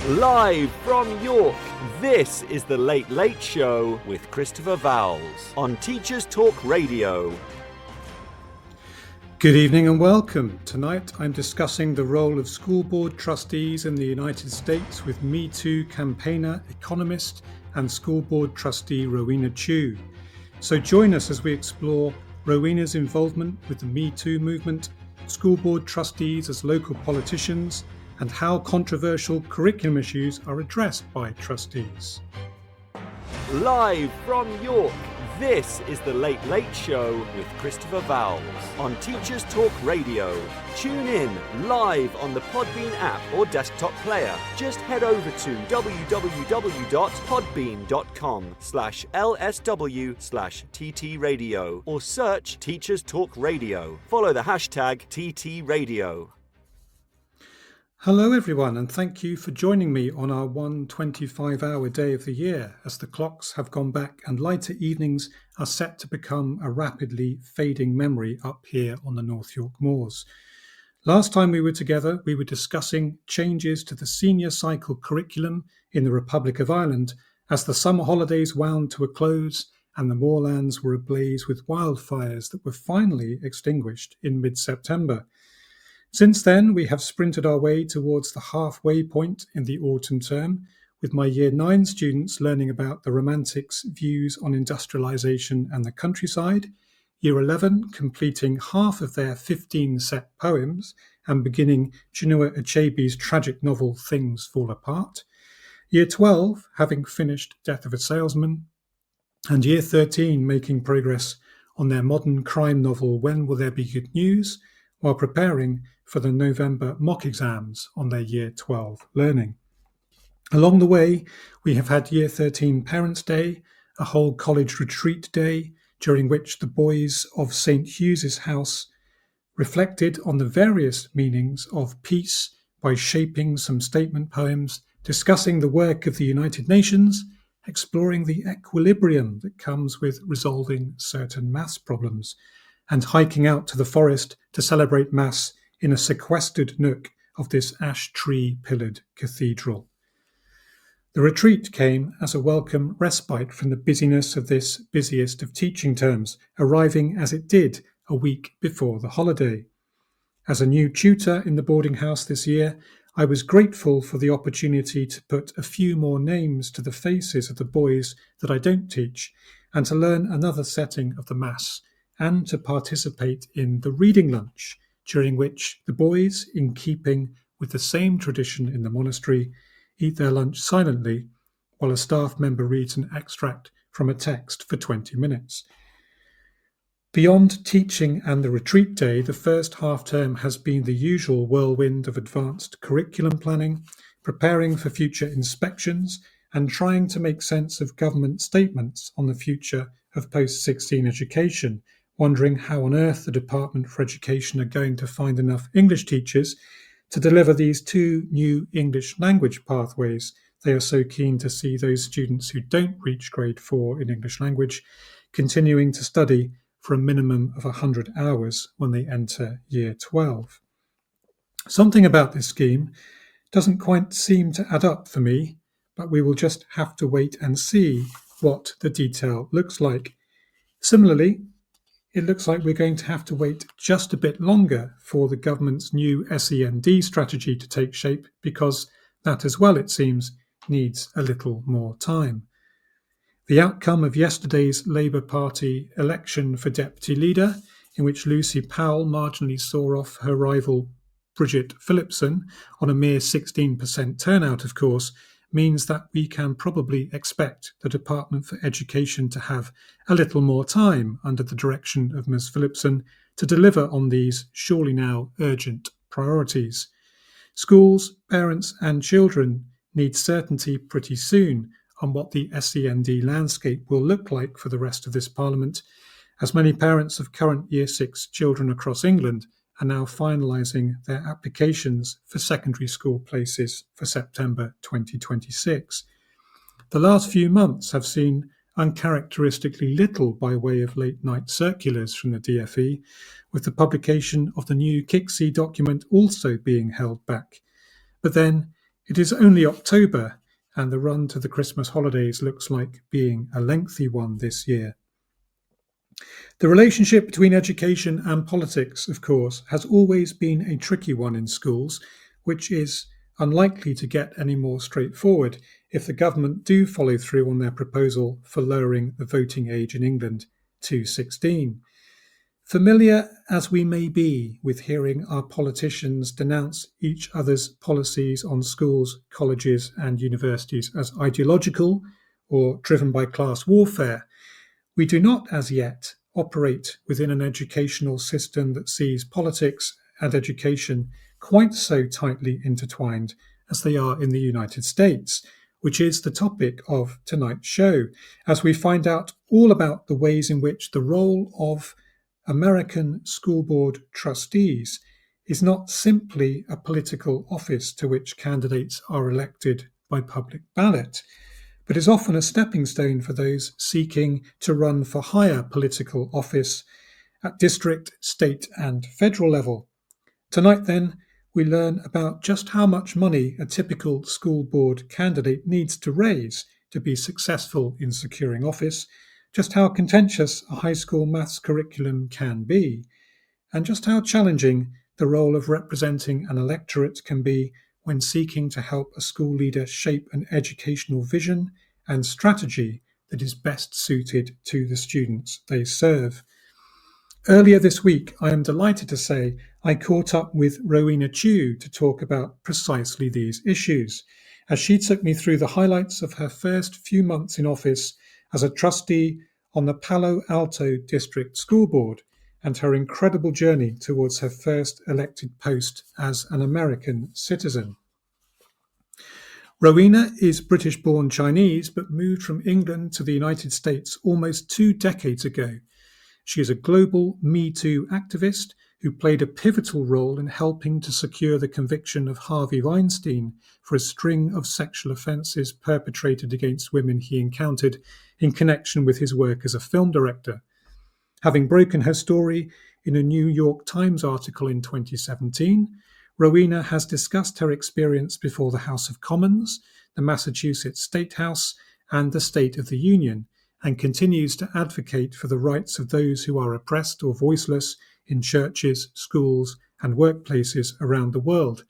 Live from York, this is the Late Late Show with Christopher Vowles on Teachers Talk Radio. Good evening and welcome. Tonight I'm discussing the role of school board trustees in the United States with Me Too campaigner, economist and school board trustee Rowena Chiu. So join us as we explore Rowena's involvement with the Me Too movement, school board trustees as local politicians, and how controversial curriculum issues are addressed by trustees. Live from York, this is the Late Late Show with Christopher Vowles on Teachers Talk Radio. Tune in live on the Podbean app or desktop player. Just head over to www.podbean.com/LSW/TT Radio or search Teachers Talk Radio. Follow the hashtag TT Radio. Hello everyone, and thank you for joining me on our 125-hour day of the year as the clocks have gone back and lighter evenings are set to become a rapidly fading memory up here on the North York moors. Last time we were together, we were discussing changes to the senior cycle curriculum in the Republic of Ireland as the summer holidays wound to a close and the moorlands were ablaze with wildfires that were finally extinguished in mid-September. Since then, we have sprinted our way towards the halfway point in the autumn term, with my Year 9 students learning about the Romantics' views on industrialisation and the countryside, Year 11 completing half of their 15 set poems and beginning Chinua Achebe's tragic novel Things Fall Apart, Year 12 having finished Death of a Salesman, and Year 13 making progress on their modern crime novel When Will There Be Good News, while preparing for the November mock exams on their Year 12 learning. Along the way, we have had Year 13 Parents' Day, a whole college retreat day, during which the boys of St. Hughes's House reflected on the various meanings of peace by shaping some statement poems, discussing the work of the United Nations, exploring the equilibrium that comes with resolving certain maths problems, and hiking out to the forest to celebrate Mass in a sequestered nook of this ash tree-pillared cathedral. The retreat came as a welcome respite from the busyness of this busiest of teaching terms, arriving as it did a week before the holiday. As a new tutor in the boarding house this year, I was grateful for the opportunity to put a few more names to the faces of the boys that I don't teach, and to learn another setting of the Mass, and to participate in the reading lunch, during which the boys, in keeping with the same tradition in the monastery, eat their lunch silently while a staff member reads an extract from a text for 20 minutes. Beyond teaching and the retreat day, the first half-term has been the usual whirlwind of advanced curriculum planning, preparing for future inspections, and trying to make sense of government statements on the future of post-16 education, wondering how on earth the Department for Education are going to find enough English teachers to deliver these two new English language pathways they are so keen to see those students who don't reach grade 4 in English language continuing to study for a minimum of 100 hours when they enter Year 12. Something about this scheme doesn't quite seem to add up for me, but we will just have to wait and see what the detail looks like. Similarly, it looks like we're going to have to wait just a bit longer for the government's new SEND strategy to take shape, because that as well, it seems, needs a little more time. The outcome of yesterday's Labour Party election for deputy leader, in which Lucy Powell marginally saw off her rival Bridget Phillipson on a mere 16% turnout, of course, means that we can probably expect the Department for Education to have a little more time under the direction of Ms. Phillipson to deliver on these surely now urgent priorities. Schools, parents and children need certainty pretty soon on what the SEND landscape will look like for the rest of this Parliament, as many parents of current Year 6 children across England are now finalising their applications for secondary school places for September 2026. The last few months have seen uncharacteristically little by way of late-night circulars from the DfE, with the publication of the new KICSI document also being held back. But then, It is only October, and the run to the Christmas holidays looks like being a lengthy one this year. The relationship between education and politics, of course, has always been a tricky one in schools, which is unlikely to get any more straightforward if the government do follow through on their proposal for lowering the voting age in England to 16. Familiar as we may be with hearing our politicians denounce each other's policies on schools, colleges, and universities as ideological or driven by class warfare, we do not as yet operate within an educational system that sees politics and education quite so tightly intertwined as they are in the United States, which is the topic of tonight's show, as we find out all about the ways in which the role of American school board trustees is not simply a political office to which candidates are elected by public ballot, but is often a stepping stone for those seeking to run for higher political office at district, state, and federal level. Tonight, then, we learn about just how much money a typical school board candidate needs to raise to be successful in securing office, just how contentious a high school maths curriculum can be, and just how challenging the role of representing an electorate can be when seeking to help a school leader shape an educational vision and strategy that is best suited to the students they serve. Earlier this week, I am delighted to say I caught up with Rowena Chiu to talk about precisely these issues, as she took me through the highlights of her first few months in office as a trustee on the Palo Alto District School Board and her incredible journey towards her first elected post as an American citizen. Rowena is British-born Chinese but moved from England to the United States almost 2 decades ago. She is a global Me Too activist who played a pivotal role in helping to secure the conviction of Harvey Weinstein for a string of sexual offences perpetrated against women he encountered in connection with his work as a film director. Having broken her story in a New York Times article in 2017, Rowena has discussed her experience before the House of Commons, the Massachusetts State House, and the State of the Union, and continues to advocate for the rights of those who are oppressed or voiceless in churches, schools, and workplaces around the world.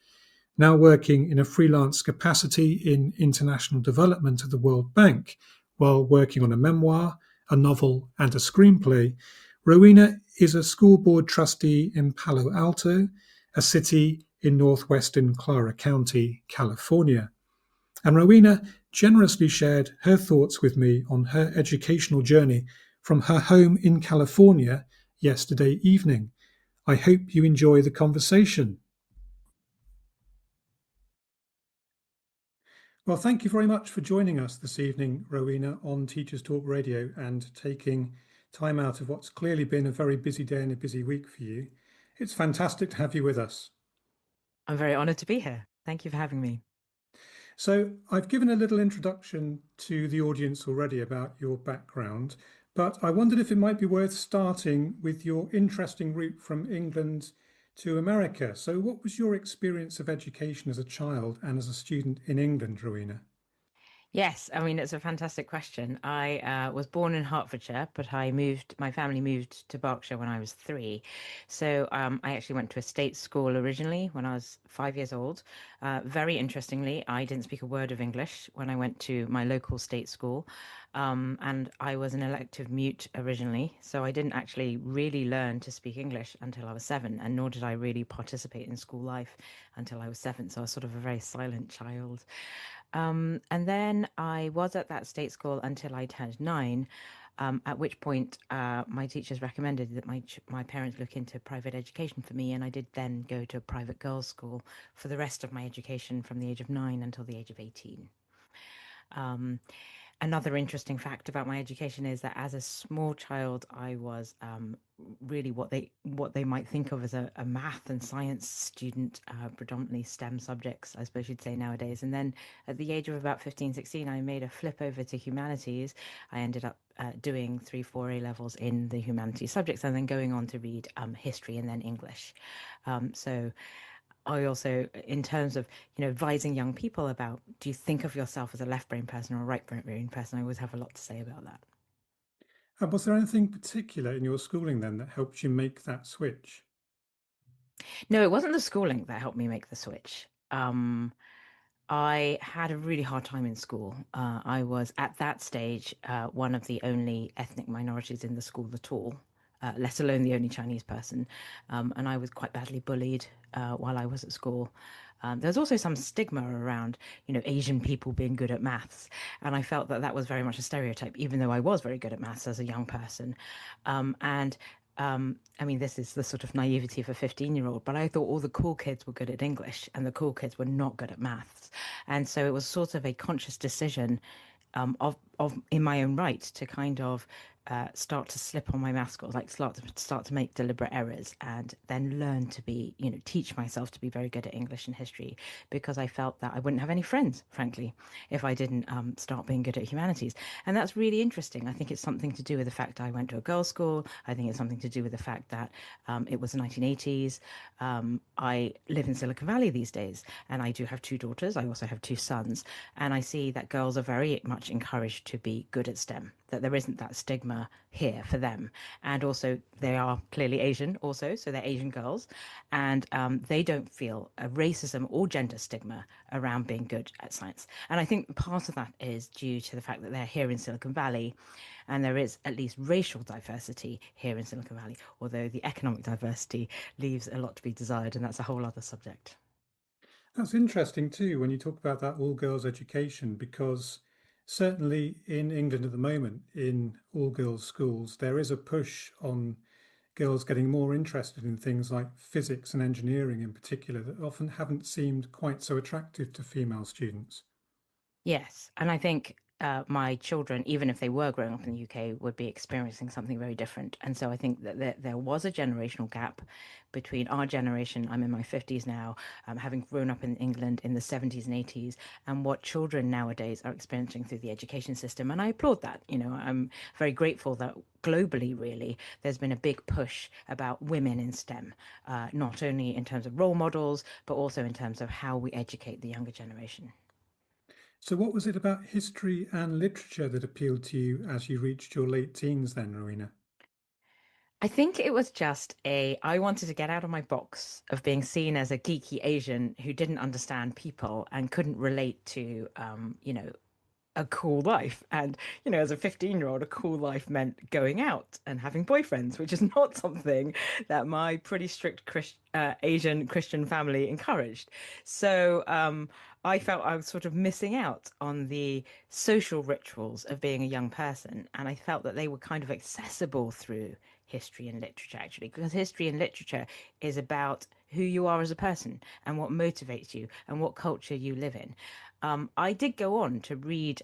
Now working in a freelance capacity in international development at the World Bank, while working on a memoir, a novel, and a screenplay, Rowena is a school board trustee in Palo Alto, a city in northwestern Clara County, California. And Rowena generously shared her thoughts with me on her educational journey from her home in California yesterday evening. I hope you enjoy the conversation. Well, thank you very much for joining us this evening, Rowena, on Teachers Talk Radio and taking time out of what's clearly been a very busy day and a busy week for you. It's fantastic to have you with us. I'm very honoured to be here. Thank you for having me. So I've given a little introduction to the audience already about your background, but I wondered if it might be worth starting with your interesting route from England to America. So what was your experience of education as a child and as a student in England, Rowena? Yes, I mean, it's a fantastic question. I was born in Hertfordshire, but my family moved to Berkshire when I was 3. So I actually went to a state school originally when I was 5 years old. Very interestingly, I didn't speak a word of English when I went to my local state school. And I was an elective mute originally, so I didn't actually really learn to speak English until I was 7, and nor did I really participate in school life until I was 7. So I was sort of a very silent child. And then I was at that state school until I turned 9, at which point my teachers recommended that my parents look into private education for me, and I did then go to a private girls' school for the rest of my education from the age of 9 until the age of 18. Another interesting fact about my education is that as a small child, I was really what they might think of as a math and science student, predominantly STEM subjects, I suppose you'd say nowadays. And then at the age of about 15, 16, I made a flip over to humanities. I ended up doing 3, 4 A levels in the humanities subjects and then going on to read history and then English. So I also, in terms of, advising young people about, do you think of yourself as a left brain person or a right brain person? I always have a lot to say about that. And was there anything particular in your schooling then that helped you make that switch? No, it wasn't the schooling that helped me make the switch. I had a really hard time in school. I was at that stage one of the only ethnic minorities in the school at all, let alone the only Chinese person. And I was quite badly bullied while I was at school. There's also some stigma around, Asian people being good at maths, and I felt that that was very much a stereotype, even though I was very good at maths as a young person. And I mean, this is the sort of naivety of a 15-year-old, but I thought all the cool kids were good at English and the cool kids were not good at maths. And so it was sort of a conscious decision of in my own right to kind of start to slip on my math scores, like start to make deliberate errors, and then learn to be, teach myself to be very good at English and history, because I felt that I wouldn't have any friends, frankly, if I didn't start being good at humanities. And that's really interesting. I think it's something to do with the fact I went to a girls' school. I think it's something to do with the fact that it was the 1980s. I live in Silicon Valley these days, and I do have two daughters. I also have two sons, and I see that girls are very much encouraged to be good at STEM, that there isn't that stigma here for them. And also, they are clearly Asian, also, so they're Asian girls, and they don't feel a racism or gender stigma around being good at science. And I think part of that is due to the fact that they're here in Silicon Valley, and there is at least racial diversity here in Silicon Valley, although the economic diversity leaves a lot to be desired, and that's a whole other subject. That's interesting too when you talk about that all girls education, because certainly in England at the moment, in all girls schools, there is a push on girls getting more interested in things like physics and engineering in particular that often haven't seemed quite so attractive to female students. Yes, and I think my children, even if they were growing up in the UK, would be experiencing something very different. And so I think that there was a generational gap between our generation, I'm in my 50s now, having grown up in England in the 70s and 80s, and what children nowadays are experiencing through the education system. And I applaud that. I'm very grateful that globally, really, there's been a big push about women in STEM, not only in terms of role models, but also in terms of how we educate the younger generation. So, what was it about history and literature that appealed to you as you reached your late teens then, Rowena? I think it was just I wanted to get out of my box of being seen as a geeky Asian who didn't understand people and couldn't relate to, a cool life. And, as a 15-year-old, a cool life meant going out and having boyfriends, which is not something that my pretty strict Asian Christian family encouraged. So I felt I was sort of missing out on the social rituals of being a young person. And I felt that they were kind of accessible through history and literature, actually, because history and literature is about who you are as a person and what motivates you and what culture you live in. I did go on to read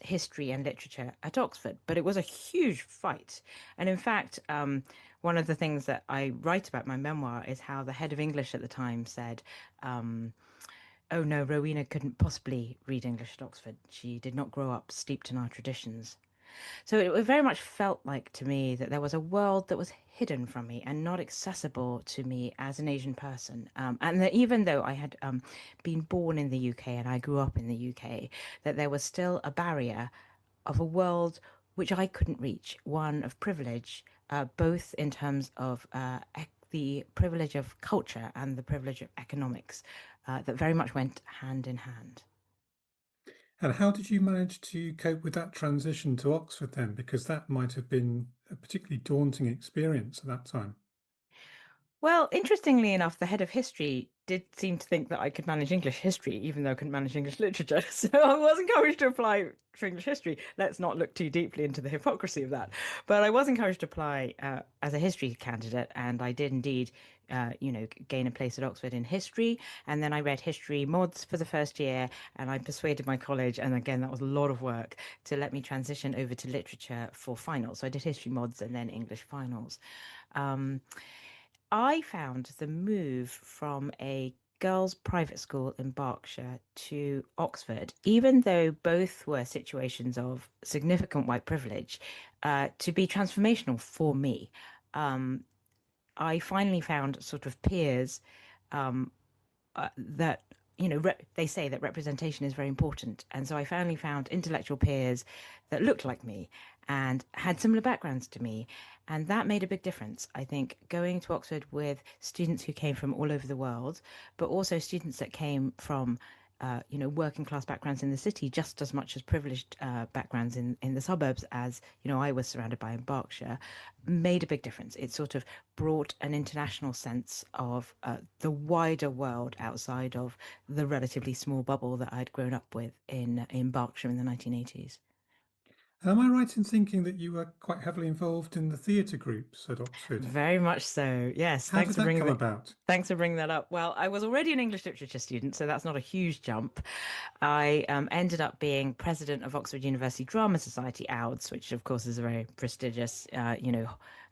history and literature at Oxford, but it was a huge fight. And in fact, one of the things that I write about in my memoir is how the head of English at the time said, oh no, Rowena couldn't possibly read English at Oxford. She did not grow up steeped in our traditions. So it very much felt like to me that there was a world that was hidden from me and not accessible to me as an Asian person. And that even though I had been born in the UK and I grew up in the UK, that there was still a barrier of a world which I couldn't reach, one of privilege, both in terms of the privilege of culture and the privilege of economics, that very much went hand in hand. And how did you manage to cope with that transition to Oxford then? Because that might have been a particularly daunting experience at that time. Well, interestingly enough, the head of history did seem to think that I could manage English history, even though I couldn't manage English literature. So I was encouraged to apply for English history. Let's not look too deeply into the hypocrisy of that. But I was encouraged to apply as a history candidate, and I did indeed, gain a place at Oxford in history. And then I read history mods for the first year, and I persuaded my college, and again, that was a lot of work, to let me transition over to literature for finals. So I did history mods and then English finals. Um, I found the move from a girls' private school in Berkshire to Oxford, even though both were situations of significant white privilege, to be transformational for me. Um, I finally found sort of peers that they say that representation is very important, and so I finally found intellectual peers that looked like me and had similar backgrounds to me, and that made a big difference. I think going to Oxford with students who came from all over the world, but also students that came from working class backgrounds in the city just as much as privileged backgrounds in the suburbs as, I was surrounded by in Berkshire, made a big difference. It sort of brought an international sense of the wider world outside of the relatively small bubble that I'd grown up with in Berkshire in the 1980s. Am I right in thinking that you were quite heavily involved in the theatre groups at Oxford? Very much so. Yes, How did that come about? thanks for bringing that up. Well, I was already an English literature student, so that's not a huge jump. I ended up being president of Oxford University Drama Society, OUDS, which of course is a very prestigious,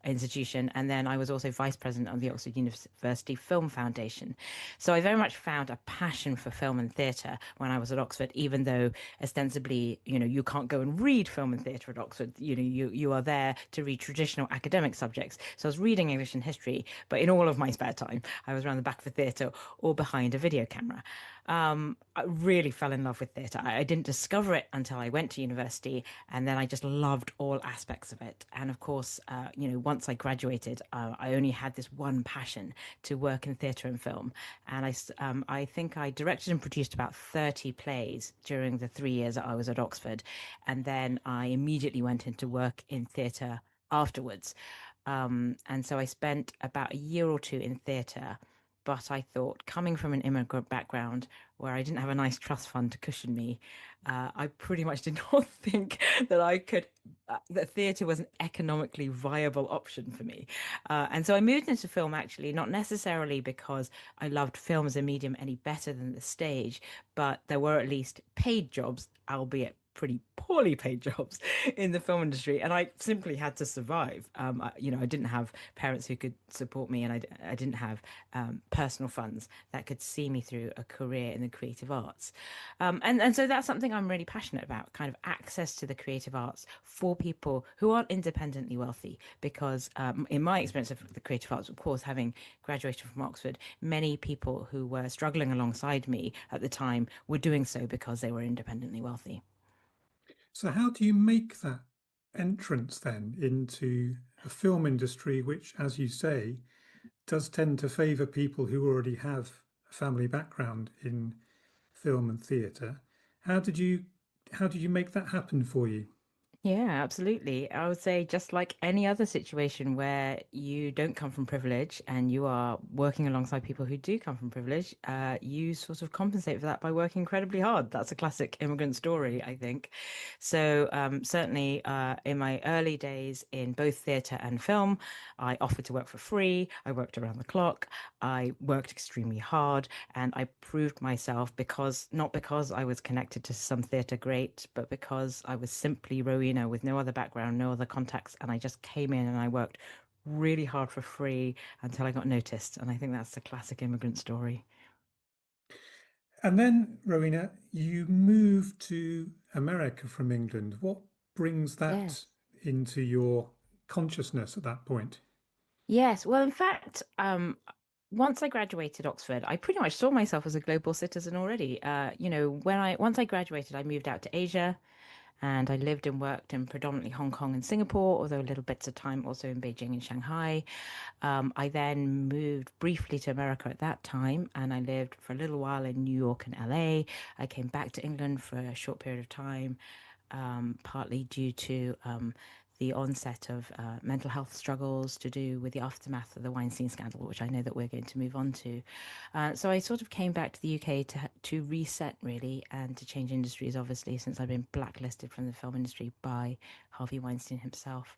institution. And then I was also vice president of the Oxford University Film Foundation. So I very much found a passion for film and theatre when I was at Oxford, even though ostensibly, you can't go and read film and theatre at Oxford. You are there to read traditional academic subjects. So I was reading English and history, but in all of my spare time, I was around the back of a theatre or behind a video camera. I really fell in love with theatre. I didn't discover it until I went to university, and then I just loved all aspects of it. And of course, once I graduated, I only had this one passion to work in theatre and film. And I think I directed and produced about 30 plays during the 3 years that I was at Oxford. And then I immediately went into work in theatre afterwards. And so I spent about a year or two in theatre. But I thought, coming from an immigrant background where I didn't have a nice trust fund to cushion me, I pretty much did not think that that theatre was an economically viable option for me. And so I moved into film, actually, not necessarily because I loved film as a medium any better than the stage, but there were at least paid jobs, albeit pretty poorly paid jobs in the film industry, and I simply had to survive. I didn't have parents who could support me, and I didn't have personal funds that could see me through a career in the creative arts. And so that's something I'm really passionate about, kind of access to the creative arts for people who aren't independently wealthy. Because in my experience of the creative arts, of course, having graduated from Oxford, many people who were struggling alongside me at the time were doing so because they were independently wealthy. So, how do you make that entrance then into a film industry, which, as you say, does tend to favour people who already have a family background in film and theatre? How did you how did you make that happen for you? Yeah, absolutely. I would say just like any other situation where you don't come from privilege and you are working alongside people who do come from privilege, you sort of compensate for that by working incredibly hard. That's a classic immigrant story, I think. So certainly in my early days in both theatre and film, I offered to work for free. I worked around the clock. I worked extremely hard, and I proved myself not because I was connected to some theatre great, but because I was simply Rowena with no other background, no other contacts, and I just came in and I worked really hard for free until I got noticed. And I think that's the classic immigrant story. And then, Rowena, you moved to America from England. What brings that Yes. into your consciousness at that point? Yes. Well, in fact, once I graduated Oxford, I pretty much saw myself as a global citizen already. Once I graduated, I moved out to Asia, and I lived and worked in predominantly Hong Kong and Singapore, although little bits of time also in Beijing and Shanghai. I then moved briefly to America at that time, and I lived for a little while in New York and LA. I came back to England for a short period of time, partly due to the onset of mental health struggles to do with the aftermath of the Weinstein scandal, which I know that we're going to move on to. So I sort of came back to the UK to reset, really, and to change industries, obviously, since I've been blacklisted from the film industry by Harvey Weinstein himself.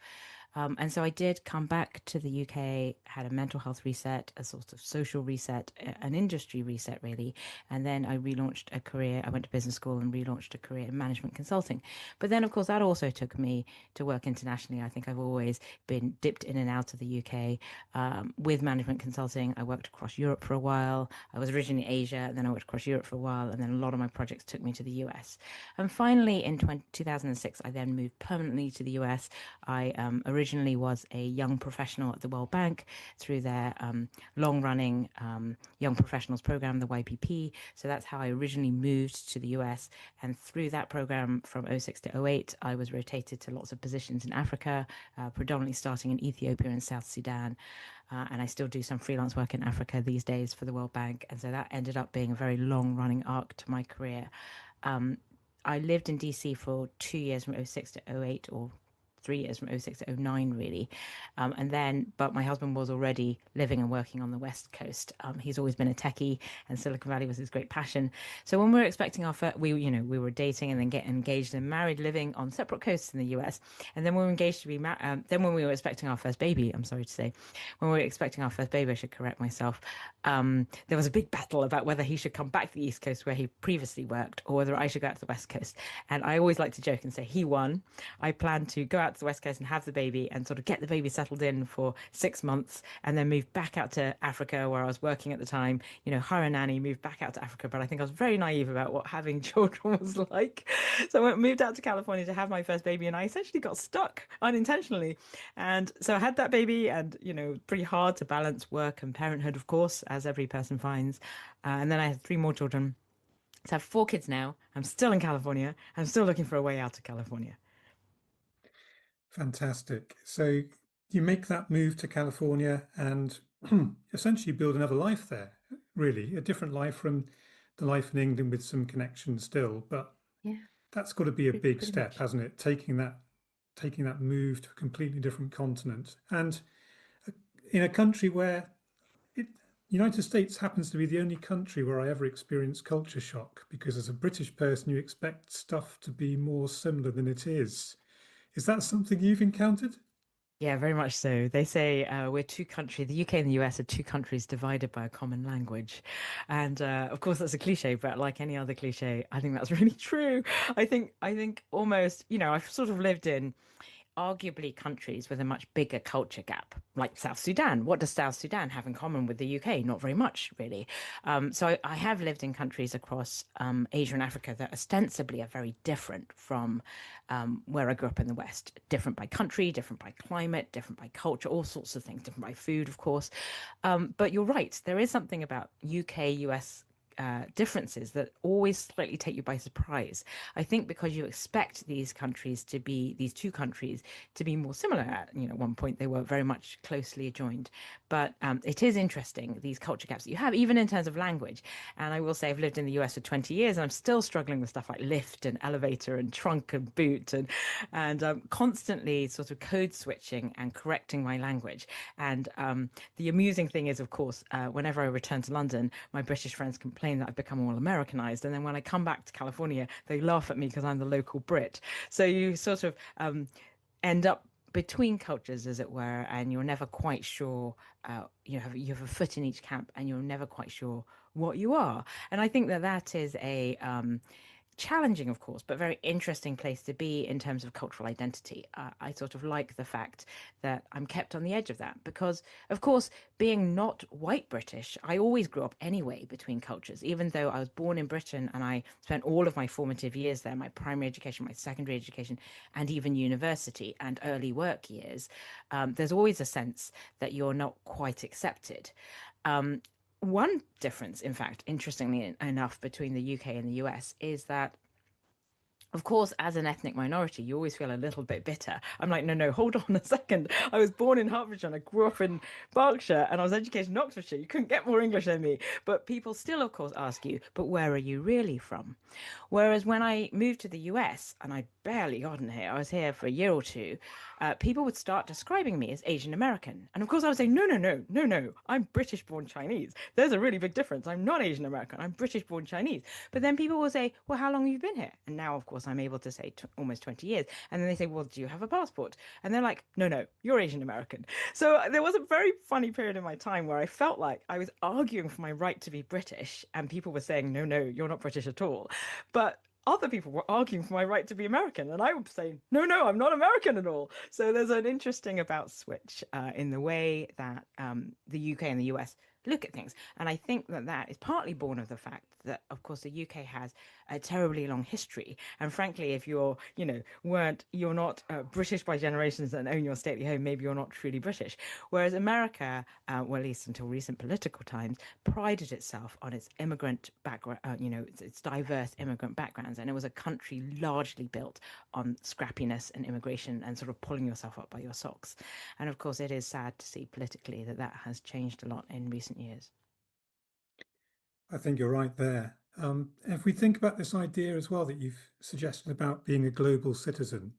And so I did come back to the UK, had a mental health reset, a sort of social reset, an industry reset, really. And then I relaunched a career. I went to business school and relaunched a career in management consulting. But then, of course, that also took me to work internationally. I think I've always been dipped in and out of the UK with management consulting. I worked across Europe for a while. I was originally Asia, and then I worked across Europe for a while. And then a lot of my projects took me to the US. And finally, in 2006, I then moved permanently to the US. I originally originally was a young professional at the World Bank through their long-running young professionals program, the YPP. So that's how I originally moved to the US. And through that program from '06 to '08, I was rotated to lots of positions in Africa, predominantly starting in Ethiopia and South Sudan. And I still do some freelance work in Africa these days for the World Bank. And so that ended up being a very long-running arc to my career. I lived in DC for 2 years from '06 to '08, or 3 years from '06 to '09, really. But my husband was already living and working on the West Coast. He's always been a techie, and Silicon Valley was his great passion. So when we were expecting our first, we were dating and then getting engaged and married, living on separate coasts in the US. And then we were engaged to be married. Then when we were expecting our first baby, I'm sorry to say, when we were expecting our first baby, I should correct myself. There was a big battle about whether he should come back to the East Coast where he previously worked, or whether I should go out to the West Coast. And I always like to joke and say he won. I planned to go out to the West Coast and have the baby and sort of get the baby settled in for 6 months, and then move back out to Africa where I was working at the time, hire a nanny, move back out to Africa. But I think I was very naive about what having children was like. So I moved out to California to have my first baby, and I essentially got stuck unintentionally. And so I had that baby, and, pretty hard to balance work and parenthood, of course, as every person finds. And then I had 3 more children. So I have 4 kids now. I'm still in California. I'm still looking for a way out of California. Fantastic. So you make that move to California and essentially build another life there, really, a different life from the life in England with some connections still. But Yeah, that's got to be a big pretty step, much. hasn't it? Taking that move to a completely different continent. And in a country where United States happens to be the only country where I ever experienced culture shock, because as a British person, you expect stuff to be more similar than it is. Is that something you've encountered? Yeah, very much so. They say we're two countries, the UK and the US are two countries divided by a common language. And of course, that's a cliche, but like any other cliche, I think that's really true. I think almost, I've sort of lived in arguably countries with a much bigger culture gap, like South Sudan. What does South Sudan have in common with the UK? Not very much, really. So I have lived in countries across Asia and Africa that ostensibly are very different from where I grew up in the West. Different by country, different by climate, different by culture, all sorts of things, different by food, of course. But you're right, there is something about UK, US differences that always slightly take you by surprise. I think because you expect these two countries to be more similar. At one point they were very much closely adjoined, but it is interesting, these culture gaps that you have, even in terms of language. And I will say I've lived in the US for 20 years, and I'm still struggling with stuff like lift and elevator and trunk and boot, and constantly sort of code switching and correcting my language. And the amusing thing is, of course, whenever I return to London, my British friends complain that I've become all Americanized. And then when I come back to California, they laugh at me because I'm the local Brit. So you sort of end up between cultures, as it were, and you're never quite sure. You have a foot in each camp, and you're never quite sure what you are. And I think that is a challenging, of course, but very interesting place to be in terms of cultural identity. I sort of like the fact that I'm kept on the edge of that because, of course, being not white British, I always grew up anyway between cultures, even though I was born in Britain and I spent all of my formative years there, my primary education, my secondary education, and even university and early work years. There's always a sense that you're not quite accepted. One difference, in fact, interestingly enough, between the UK and the US is that, of course, as an ethnic minority, you always feel a little bit bitter. I'm like, no, no, hold on a second. I was born in Hertfordshire and I grew up in Berkshire and I was educated in Oxfordshire. You couldn't get more English than me. But people still, of course, ask you, but where are you really from? Whereas when I moved to the US, and I barely gotten here, I was here for a year or two, people would start describing me as Asian American. And of course, I would say, no, no, no, no, no, I'm British born Chinese. There's a really big difference. I'm not Asian American. I'm British born Chinese. But then people will say, well, how long have you been here? And now, of course, I'm able to say almost 20 years. And then they say, well, do you have a passport? And they're like, no, no, you're Asian American. So there was a very funny period in my time where I felt like I was arguing for my right to be British, and people were saying, no, no, you're not British at all. But other people were arguing for my right to be American, and I would say, no, no, I'm not American at all. So there's an interesting about switch in the way that the UK and the US look at things. And I think that that is partly born of the fact that, of course, the UK has a terribly long history. And frankly, if you're, you're not British by generations and own your stately home, maybe you're not truly British. Whereas America, well, at least until recent political times, prided itself on its immigrant background, its diverse immigrant backgrounds. And it was a country largely built on scrappiness and immigration and sort of pulling yourself up by your socks. And of course, it is sad to see politically that that has changed a lot in recent years. I think you're right there. If we think about this idea as well that you've suggested about being a global citizen,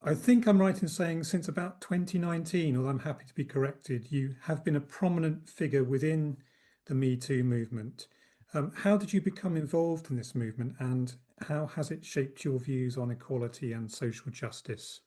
I think I'm right in saying since about 2019, although I'm happy to be corrected, you have been a prominent figure within the Me Too movement. How did you become involved in this movement, and how has it shaped your views on equality and social justice?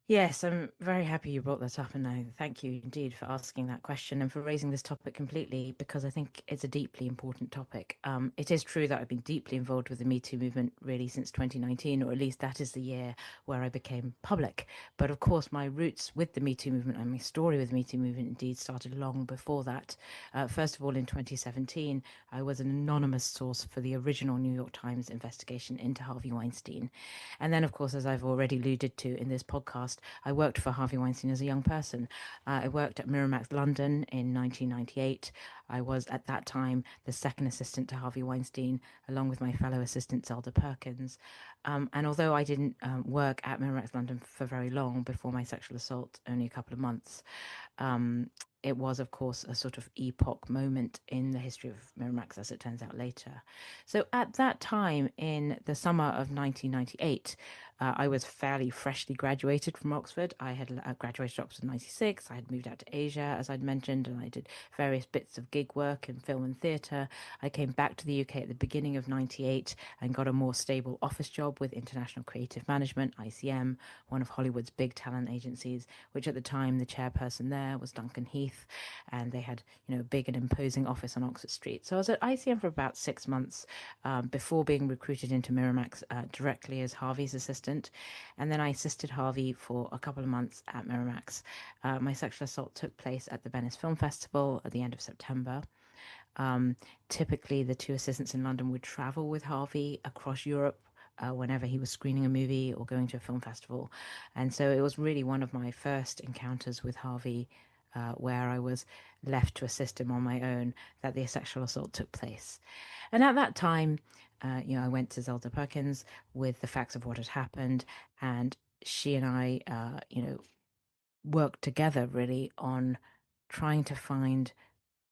Yes, I'm very happy you brought that up, and I thank you indeed for asking that question and for raising this topic completely because I think it's a deeply important topic. It is true that I've been deeply involved with the Me Too movement really since 2019, or at least that is the year where I became public. But of course, my roots with the Me Too movement and my story with the Me Too movement indeed started long before that. First of all, in 2017, I was an anonymous source for the original New York Times investigation into Harvey Weinstein. And then, of course, as I've already alluded to in this podcast, I worked for Harvey Weinstein as a young person. I worked at Miramax London in 1998. I was at that time the second assistant to Harvey Weinstein, along with my fellow assistant Zelda Perkins. And although I didn't work at Miramax London for very long before my sexual assault, only a couple of months, it was, of course, a sort of epoch moment in the history of Miramax, as it turns out later. So at that time, in the summer of 1998, I was fairly freshly graduated from Oxford. I had graduated Oxford in 96. I had moved out to Asia, as I'd mentioned, and I did various bits of gig work in film and theatre. I came back to the UK at the beginning of 98 and got a more stable office job with International Creative Management, ICM, one of Hollywood's big talent agencies, which at the time the chairperson there was Duncan Heath, and they had, a big and imposing office on Oxford Street. So I was at ICM for about 6 months before being recruited into Miramax directly as Harvey's assistant. And then I assisted Harvey for a couple of months at Miramax. My sexual assault took place at the Venice Film Festival at the end of September. Typically, the two assistants in London would travel with Harvey across Europe whenever he was screening a movie or going to a film festival. And so it was really one of my first encounters with Harvey where I was left to assist him on my own that the sexual assault took place. And at that time, I went to Zelda Perkins with the facts of what had happened, and she and I, worked together really on trying to find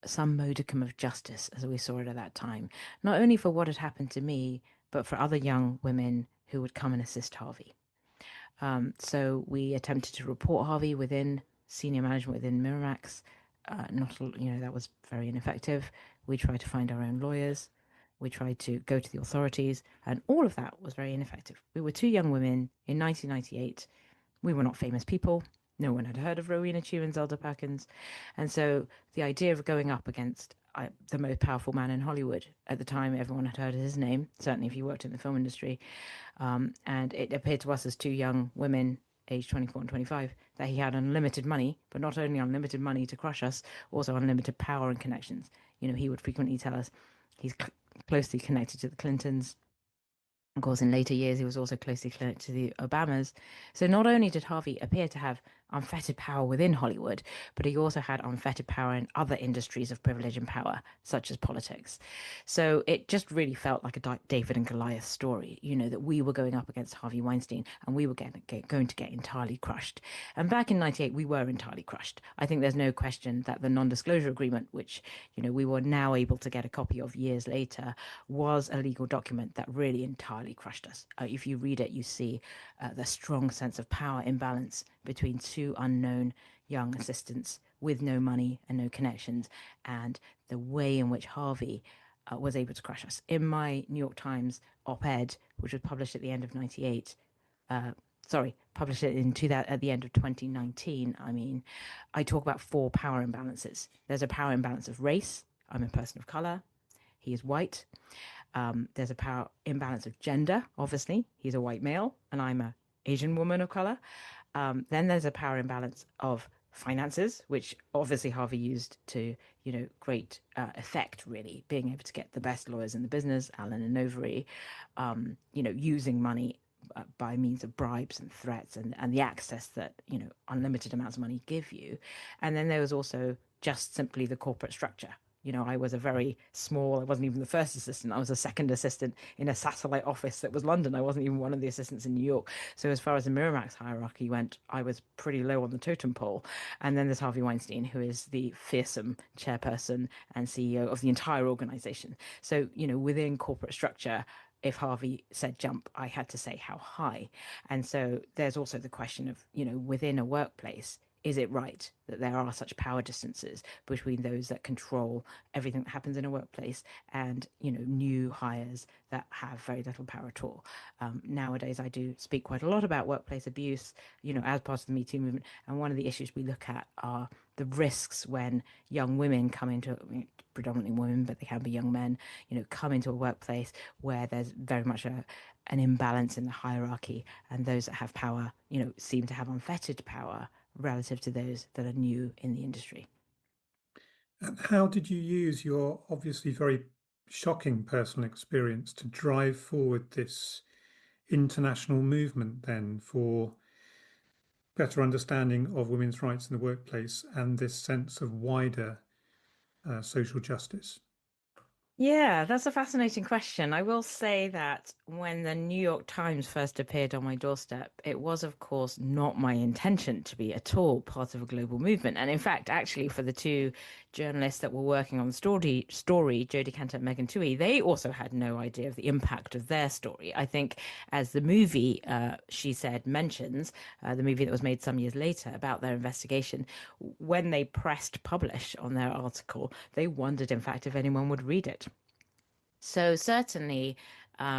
some modicum of justice as we saw it at that time, not only for what had happened to me, but for other young women who would come and assist Harvey. So we attempted to report Harvey within senior management within Miramax. That was very ineffective. We tried to find our own lawyers. We tried to go to the authorities, and all of that was very ineffective. We were two young women in 1998. We were not famous people. No one had heard of Rowena Chiu and Zelda Perkins. And so the idea of going up against the most powerful man in Hollywood at the time, everyone had heard of his name, certainly if you worked in the film industry. And it appeared to us as two young women, aged 24 and 25, that he had unlimited money, but not only unlimited money to crush us, also unlimited power and connections. He would frequently tell us he's closely connected to the Clintons. Of course, in later years, he was also closely connected to the Obamas. So not only did Harvey appear to have unfettered power within Hollywood, but he also had unfettered power in other industries of privilege and power, such as politics. So it just really felt like a David and Goliath story, that we were going up against Harvey Weinstein and we were going to get entirely crushed. And back in 98, we were entirely crushed. I think there's no question that the non-disclosure agreement, which, we were now able to get a copy of years later, was a legal document that really entirely crushed us. If you read it, you see the strong sense of power imbalance between two unknown young assistants with no money and no connections, and the way in which Harvey was able to crush us. In my New York Times op-ed, which was published at the end of 98, published it at the end of 2019, I talk about four power imbalances. There's a power imbalance of race. I'm a person of color. He is white. There's a power imbalance of gender, obviously. He's a white male, and I'm an Asian woman of color. Then there's a power imbalance of finances, which obviously Harvey used to, great effect, really, being able to get the best lawyers in the business, Allen and Overy, using money by means of bribes and threats and the access that, unlimited amounts of money give you. And then there was also just simply the corporate structure. I was a very small, I wasn't even the first assistant. I was a second assistant in a satellite office that was London. I wasn't even one of the assistants in New York. So as far as the Miramax hierarchy went, I was pretty low on the totem pole. And then there's Harvey Weinstein, who is the fearsome chairperson and CEO of the entire organization. So, within corporate structure, if Harvey said jump, I had to say how high. And so there's also the question of, within a workplace, is it right that there are such power distances between those that control everything that happens in a workplace and, new hires that have very little power at all? Nowadays, I do speak quite a lot about workplace abuse, as part of the Me Too movement. And one of the issues we look at are the risks when young women come into, predominantly women, but they can be young men, come into a workplace where there's very much an imbalance in the hierarchy, and those that have power, seem to have unfettered power relative to those that are new in the industry. And how did you use your obviously very shocking personal experience to drive forward this international movement then for better understanding of women's rights in the workplace and this sense of wider social justice? Yeah, that's a fascinating question. I will say that when the New York Times first appeared on my doorstep, it was, of course, not my intention to be at all part of a global movement. And in fact, actually, for the two journalists that were working on the story, Jodie Cantor and Megan Twohey, they also had no idea of the impact of their story. I think, as the movie, she said, mentions, the movie that was made some years later about their investigation, when they pressed publish on their article, they wondered, in fact, if anyone would read it. So certainly,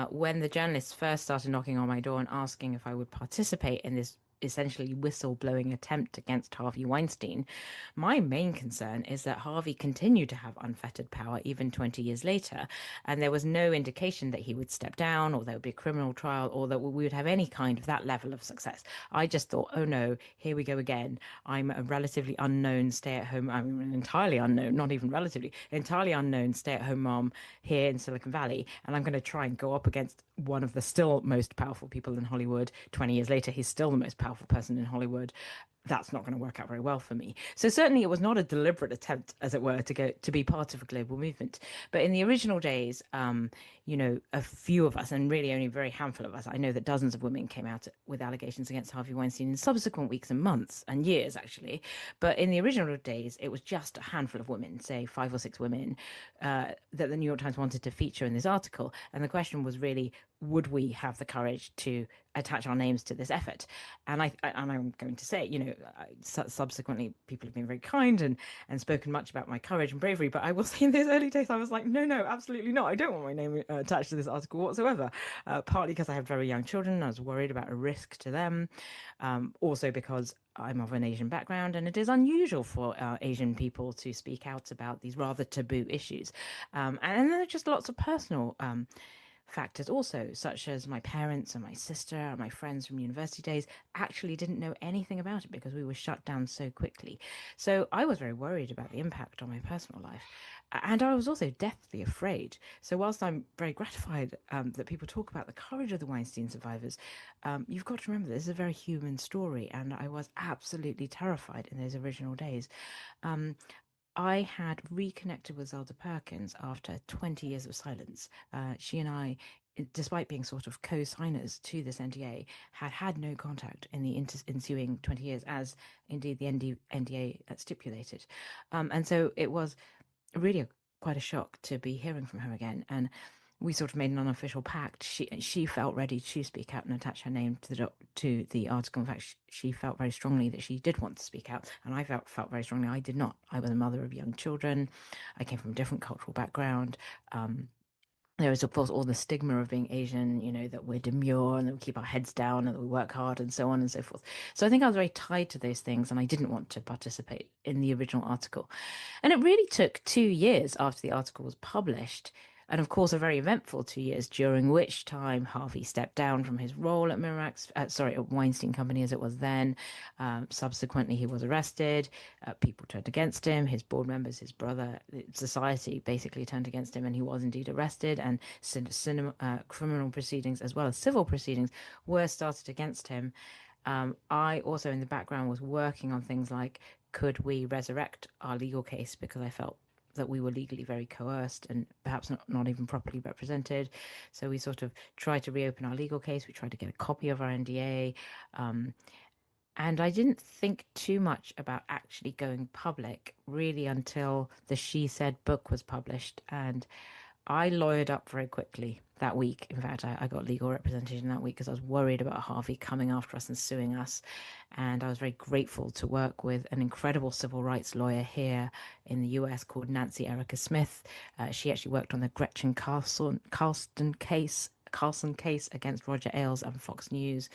when the journalists first started knocking on my door and asking if I would participate in this essentially whistleblowing attempt against Harvey Weinstein, my main concern is that Harvey continued to have unfettered power even 20 years later, and there was no indication that he would step down or there would be a criminal trial or that we would have any kind of that level of success. I just thought, oh no, here we go again. I'm a relatively unknown stay-at-home, I'm an entirely unknown, not even relatively, entirely unknown stay-at-home mom here in Silicon Valley, and I'm going to try and go up against one of the still most powerful people in Hollywood. 20 years later, he's still the most powerful person in Hollywood. That's not going to work out very well for me. So certainly it was not a deliberate attempt, as it were, to be part of a global movement. But in the original days, a few of us, and really only a very handful of us, I know that dozens of women came out with allegations against Harvey Weinstein in subsequent weeks and months and years, actually. But in the original days, it was just a handful of women, say 5 or 6 women, that the New York Times wanted to feature in this article. And the question was really, would we have the courage to attach our names to this effort? And I'm going to say, subsequently people have been very kind and spoken much about my courage and bravery. But I will say in those early days, I was like, no, absolutely not. I don't want my name attached to this article whatsoever. Partly because I have very young children. I was worried about a risk to them. Also because I'm of an Asian background, and it is unusual for Asian people to speak out about these rather taboo issues. And then there are just lots of personal factors also, such as my parents and my sister and my friends from university days actually didn't know anything about it because we were shut down so quickly. So I was very worried about the impact on my personal life. And I was also deathly afraid. So whilst I'm very gratified that people talk about the courage of the Weinstein survivors, you've got to remember this is a very human story, and I was absolutely terrified in those original days. I had reconnected with Zelda Perkins after 20 years of silence. She and I, despite being sort of co-signers to this NDA, had no contact in the ensuing 20 years, as indeed the NDA stipulated. And so it was really quite a shock to be hearing from her again. And we sort of made an unofficial pact. She felt ready to speak out and attach her name to the article. In fact, she felt very strongly that she did want to speak out, and I felt very strongly I did not. I was a mother of young children. I came from a different cultural background. There is, of course, all the stigma of being Asian, that we're demure and that we keep our heads down and that we work hard and so on and so forth. So I think I was very tied to those things, and I didn't want to participate in the original article. And it really took 2 years after the article was published And of course, a very eventful 2 years, during which time Harvey stepped down from his role at at Weinstein Company as it was then. Subsequently, he was arrested. People turned against him. His board members, his brother, society basically turned against him, and he was indeed arrested. And criminal proceedings as well as civil proceedings were started against him. I also, in the background, was working on things like, could we resurrect our legal case, because I felt that we were legally very coerced and perhaps not even properly represented. So we sort of tried to reopen our legal case. We tried to get a copy of our NDA. And I didn't think too much about actually going public really until the She Said book was published. And I lawyered up very quickly that week. In fact, I got legal representation that week because I was worried about Harvey coming after us and suing us. And I was very grateful to work with an incredible civil rights lawyer here in the US called Nancy Erica Smith. She actually worked on the Gretchen Carlson case against Roger Ailes and Fox News.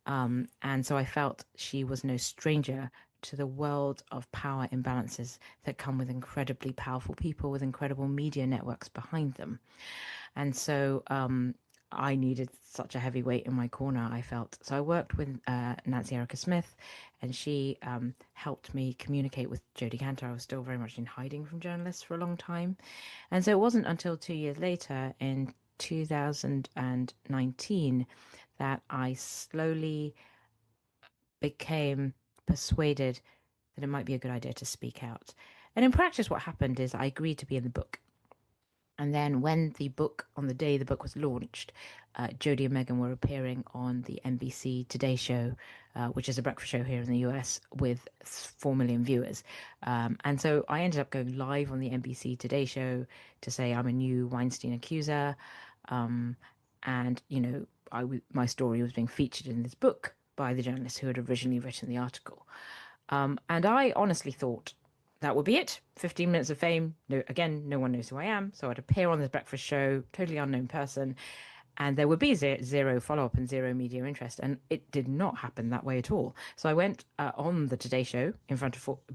And so I felt she was no stranger to the world of power imbalances that come with incredibly powerful people with incredible media networks behind them. And so I needed such a heavy weight in my corner, I felt. So I worked with Nancy Erica Smith, and she helped me communicate with Jodi Kantor. I was still very much in hiding from journalists for a long time. And so it wasn't until 2 years later, in 2019, that I slowly became persuaded that it might be a good idea to speak out. And in practice, what happened is I agreed to be in the book. And then when on the day the book was launched, Jodie and Meghan were appearing on the NBC Today show, which is a breakfast show here in the US with 4 million viewers. And so I ended up going live on the NBC Today show to say I'm a new Weinstein accuser. And, my story was being featured in this book by the journalist who had originally written the article. And I honestly thought that would be it. 15 minutes of fame. No one knows who I am. So I'd appear on this breakfast show, totally unknown person, and there would be zero follow-up and zero media interest. And it did not happen that way at all. So I went on the Today Show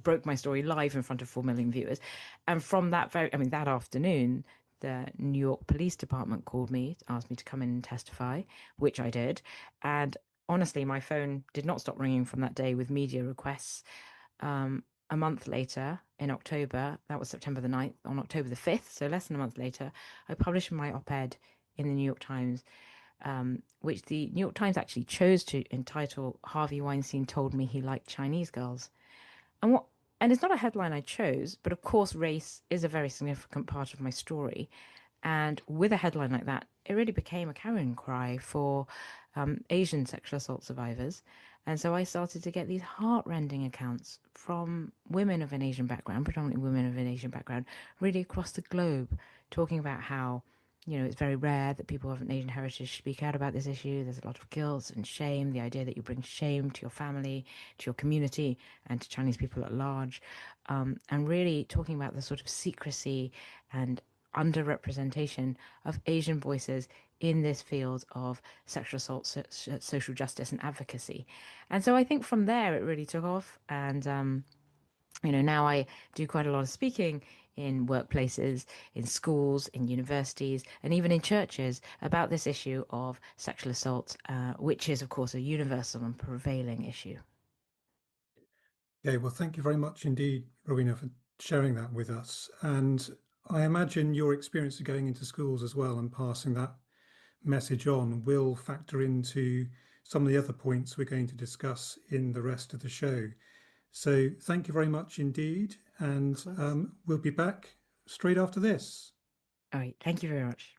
broke my story live in front of 4 million viewers. And from that afternoon, the New York Police Department called me, asked me to come in and testify, which I did. And honestly, my phone did not stop ringing from that day with media requests. A month later, in October, that was September the 9th, on October the 5th, so less than a month later, I published my op-ed in the New York Times, which the New York Times actually chose to entitle Harvey Weinstein Told Me He Liked Chinese Girls. And it's not a headline I chose, but of course race is a very significant part of my story. And with a headline like that, it really became a carrying cry for Asian sexual assault survivors. And so I started to get these heart-rending accounts from women of an Asian background, predominantly women of an Asian background, really across the globe, talking about how, it's very rare that people of an Asian heritage speak out about this issue. There's a lot of guilt and shame, the idea that you bring shame to your family, to your community, and to Chinese people at large. And really talking about the sort of secrecy and underrepresentation of Asian voices in this field of sexual assault, social justice and advocacy. And so I think from there it really took off. And, now I do quite a lot of speaking in workplaces, in schools, in universities, and even in churches about this issue of sexual assault, which is, of course, a universal and prevailing issue. Okay, well, thank you very much indeed, Rowena, for sharing that with us. And I imagine your experience of going into schools as well and passing that message on will factor into some of the other points we're going to discuss in the rest of the show. So thank you very much indeed. And we'll be back straight after this. All right. Thank you very much.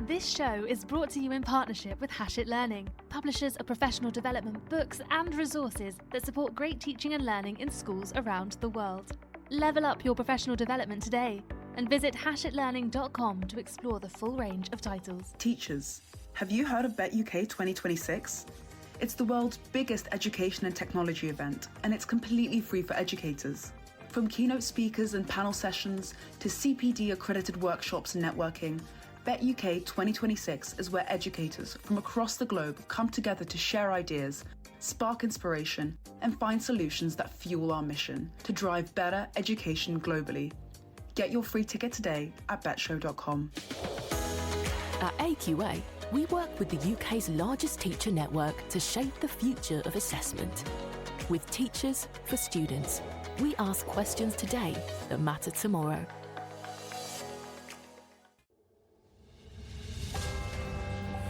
This show is brought to you in partnership with Hachette Learning, publishers of professional development books and resources that support great teaching and learning in schools around the world. Level up your professional development today and visit hachetlearning.com to explore the full range of titles. Teachers, have you heard of Bet UK 2026? It's the world's biggest education and technology event, and it's completely free for educators. From keynote speakers and panel sessions to CPD accredited workshops and networking, Bet UK 2026 is where educators from across the globe come together to share ideas, spark inspiration, and find solutions that fuel our mission to drive better education globally. Get your free ticket today at betshow.com. At AQA, we work with the UK's largest teacher network to shape the future of assessment. With teachers for students, we ask questions today that matter tomorrow.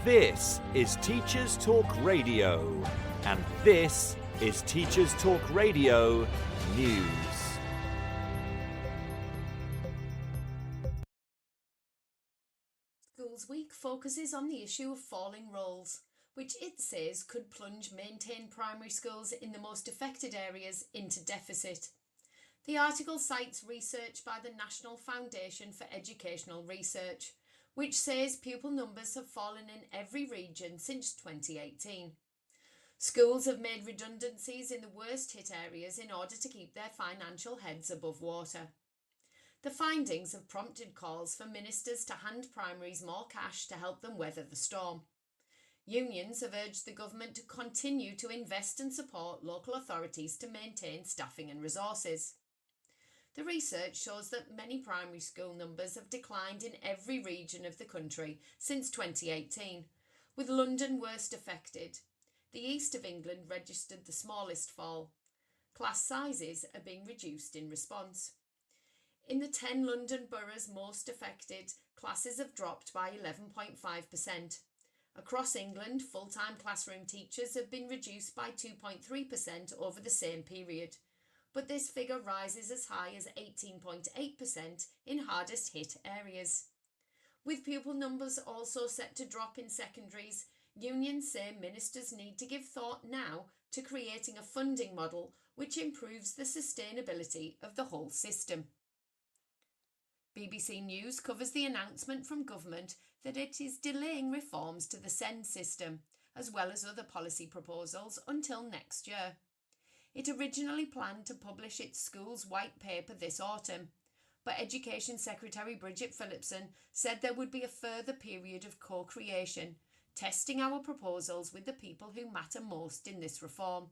This is Teachers Talk Radio, and this is Teachers Talk Radio News. Schools Week focuses on the issue of falling roles, which it says could plunge maintained primary schools in the most affected areas into deficit. The article cites research by the National Foundation for Educational Research, which says pupil numbers have fallen in every region since 2018. Schools have made redundancies in the worst hit areas in order to keep their financial heads above water. The findings have prompted calls for ministers to hand primaries more cash to help them weather the storm. Unions have urged the government to continue to invest and support local authorities to maintain staffing and resources. The research shows that many primary school numbers have declined in every region of the country since 2018, with London worst affected. The east of England registered the smallest fall. Class sizes are being reduced in response. In the 10 London boroughs most affected, classes have dropped by 11.5%. Across England, full-time classroom teachers have been reduced by 2.3% over the same period, but this figure rises as high as 18.8% in hardest hit areas. With pupil numbers also set to drop in secondaries, unions say ministers need to give thought now to creating a funding model which improves the sustainability of the whole system. BBC News covers the announcement from government that it is delaying reforms to the SEND system, as well as other policy proposals, until next year. It originally planned to publish its schools' white paper this autumn, but Education Secretary Bridget Phillipson said there would be a further period of co-creation, testing our proposals with the people who matter most in this reform.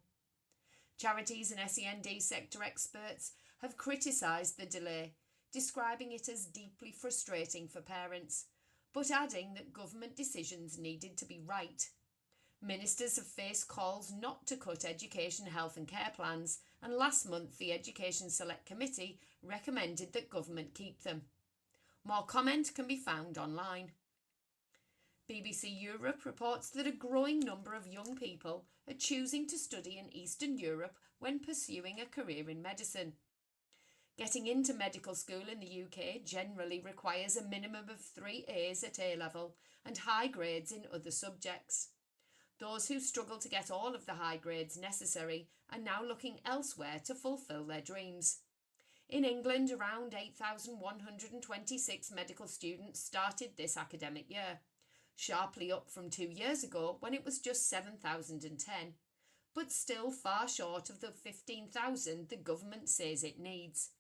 Charities and SEND sector experts have criticised the delay, describing it as deeply frustrating for parents, but adding that government decisions needed to be right. Ministers have faced calls not to cut education, health and care plans, and last month the Education Select Committee recommended that government keep them. More comment can be found online. BBC Europe reports that a growing number of young people are choosing to study in Eastern Europe when pursuing a career in medicine. Getting into medical school in the UK generally requires a minimum of 3 A's at A-level and high grades in other subjects. Those who struggle to get all of the high grades necessary are now looking elsewhere to fulfil their dreams. In England, around 8,126 medical students started this academic year, sharply up from 2 years ago when it was just 7,010, but still far short of the 15,000 the government says it needs.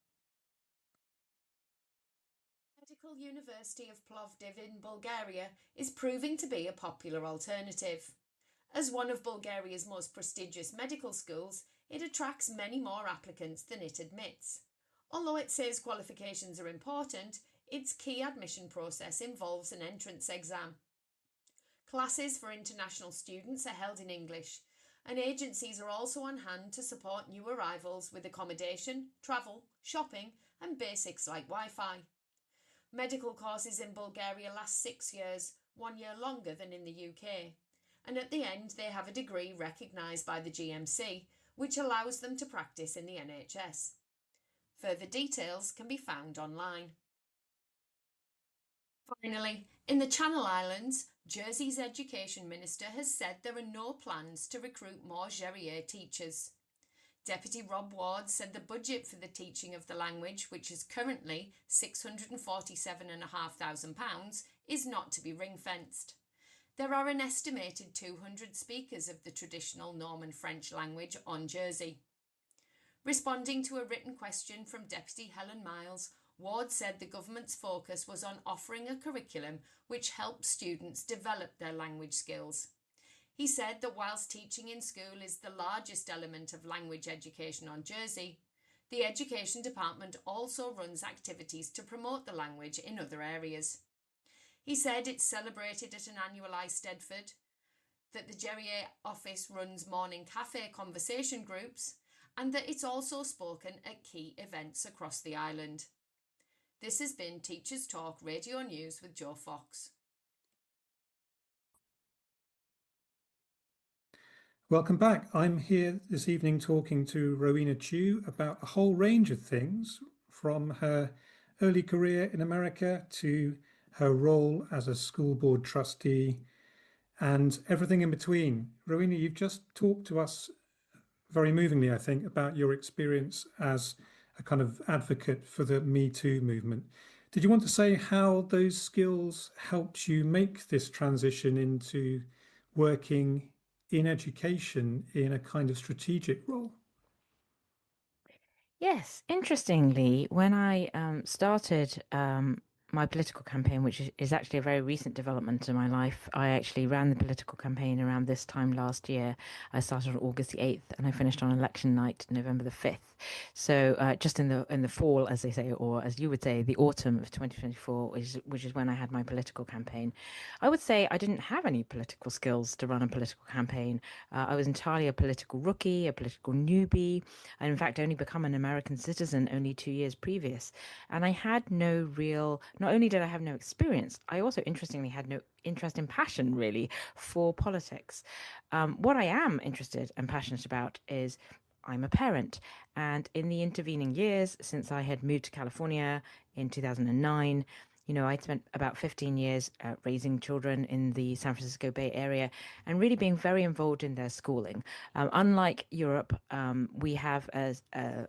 Medical University of Plovdiv in Bulgaria is proving to be a popular alternative. As one of Bulgaria's most prestigious medical schools, it attracts many more applicants than it admits. Although it says qualifications are important, its key admission process involves an entrance exam. Classes for international students are held in English, and agencies are also on hand to support new arrivals with accommodation, travel, shopping, and basics like Wi-Fi. Medical courses in Bulgaria last 6 years, 1 year longer than in the UK, and at the end they have a degree recognised by the GMC, which allows them to practice in the NHS. Further details can be found online. Finally, in the Channel Islands, Jersey's Education Minister has said there are no plans to recruit more Gerrier teachers. Deputy Rob Ward said the budget for the teaching of the language, which is currently £647,500, is not to be ring-fenced. There are an estimated 200 speakers of the traditional Norman French language on Jersey. Responding to a written question from Deputy Helen Miles, Ward said the government's focus was on offering a curriculum which helps students develop their language skills. He said that whilst teaching in school is the largest element of language education on Jersey, The Education Department also runs activities to promote the language in other areas. He said it's celebrated at an annual Eisteddfod, that the Gerrier office runs morning cafe conversation groups, and that it's also spoken at key events across the island. This has been Teachers Talk Radio News with Joe Fox. Welcome back. I'm here this evening talking to Rowena Chiu about a whole range of things, from her early career in America to her role as a school board trustee and everything in between. Rowena, you've just talked to us very movingly, I think, about your experience as a kind of advocate for the Me Too movement. Did you want to say how those skills helped you make this transition into working in education in a kind of strategic role? Yes, interestingly, when I started my political campaign, which is actually a very recent development in my life, I actually ran the political campaign around this time last year. I started on August the 8th and I finished on election night, November the 5th. So just in the fall, as they say, or as you would say, the autumn of 2024, which is when I had my political campaign. I would say I didn't have any political skills to run a political campaign. I was entirely a political rookie, a political newbie. I, in fact, only become an American citizen only 2 years previous. And I had no real, not only did I have no experience, I also interestingly had no interest and passion really for politics. What I am interested and passionate about is I'm a parent. And in the intervening years, since I had moved to California in 2009, I'd spent about 15 years raising children in the San Francisco Bay Area and really being very involved in their schooling. Unlike Europe, we have a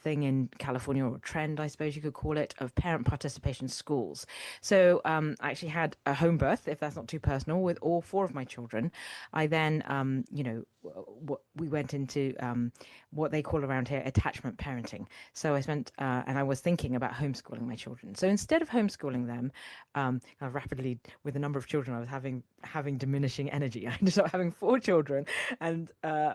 thing in California, or a trend, I suppose you could call it, of parent participation schools. So I actually had a home birth, if that's not too personal, with all four of my children. I then, we went into what they call around here attachment parenting. So I spent, and I was thinking about homeschooling my children. So instead of homeschooling them, rapidly, with the number of children, I was having diminishing energy. I ended up having four children, and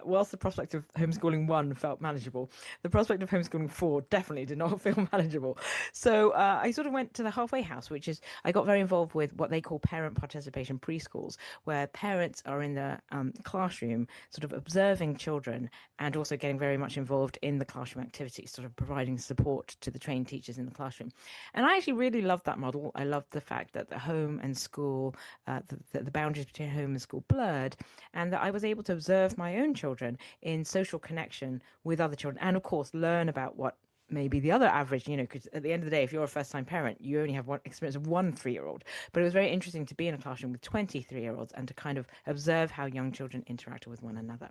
whilst the prospect of homeschooling one felt manageable, the prospect of homeschooling four definitely did not feel manageable. So I sort of went to the halfway house, which is I got very involved with what they call parent participation preschools, where parents are in the classroom sort of observing children and also getting very much involved in the classroom activities, sort of providing support to the trained teachers in the classroom. And I actually really loved that model. I loved the fact that the home and school, the boundaries between home and school blurred, and that I was able to observe my own children in social connection with other children, and of course learn about what maybe the other average, because at the end of the day, if you're a first-time parent, you only have one experience of one 3-year-old. But it was very interesting to be in a classroom with 23-year-olds and to kind of observe how young children interacted with one another.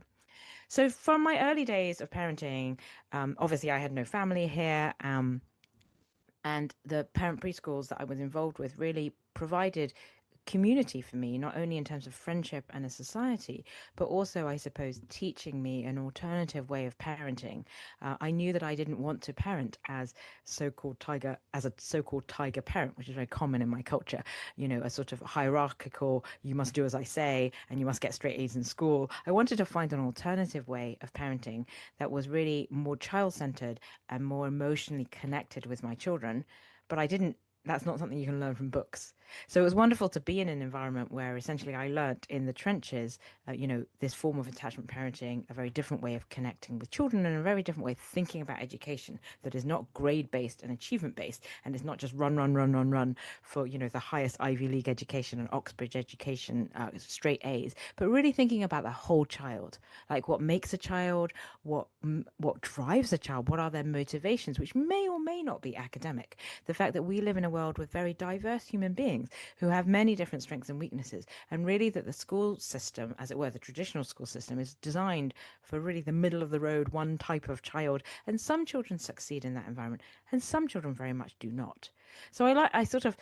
So from my early days of parenting, obviously I had no family here, and the parent preschools that I was involved with really provided community for me, not only in terms of friendship and a society, but also, I suppose, teaching me an alternative way of parenting. I knew that I didn't want to parent as a so-called tiger parent, which is very common in my culture. A sort of hierarchical, you must do as I say, and you must get straight A's in school. I wanted to find an alternative way of parenting that was really more child-centered and more emotionally connected with my children. But that's not something you can learn from books. So it was wonderful to be in an environment where essentially I learnt in the trenches, this form of attachment parenting, a very different way of connecting with children and a very different way of thinking about education that is not grade-based and achievement-based, and is not just run for, the highest Ivy League education and Oxbridge education, straight A's, but really thinking about the whole child, like what makes a child, what drives a child, what are their motivations, which may or may not be academic. The fact that we live in a world with very diverse human beings who have many different strengths and weaknesses, and really that the school system, as it were, the traditional school system, is designed for really the middle of the road, one type of child, and some children succeed in that environment and some children very much do not. So I sort of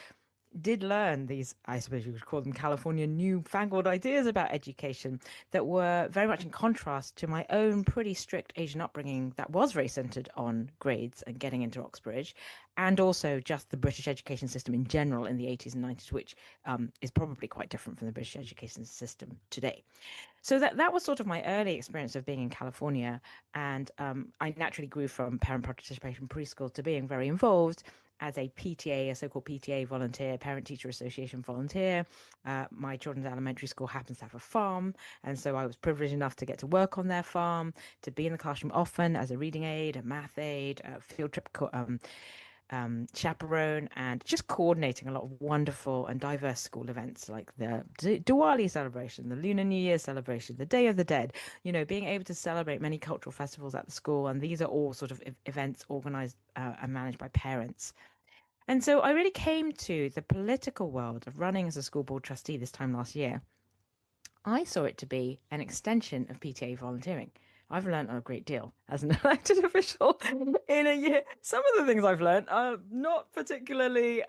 did learn these, I suppose you could call them California newfangled ideas about education that were very much in contrast to my own pretty strict Asian upbringing that was very centered on grades and getting into Oxbridge, and also just the British education system in general in the 80s and 90s, which is probably quite different from the British education system today. So that was sort of my early experience of being in California, and I naturally grew from parent participation preschool to being very involved as a PTA, a so-called PTA volunteer, Parent-Teacher Association volunteer. My children's elementary school happens to have a farm, and so I was privileged enough to get to work on their farm, to be in the classroom often as a reading aide, a math aide, a field trip chaperone, and just coordinating a lot of wonderful and diverse school events like the Diwali celebration, the Lunar New Year celebration, the Day of the Dead, being able to celebrate many cultural festivals at the school. And these are all sort of events organized and managed by parents. And so I really came to the political world of running as a school board trustee this time last year. I saw it to be an extension of PTA volunteering. I've learned a great deal as an elected official in a year. Some of the things I've learned are not particularly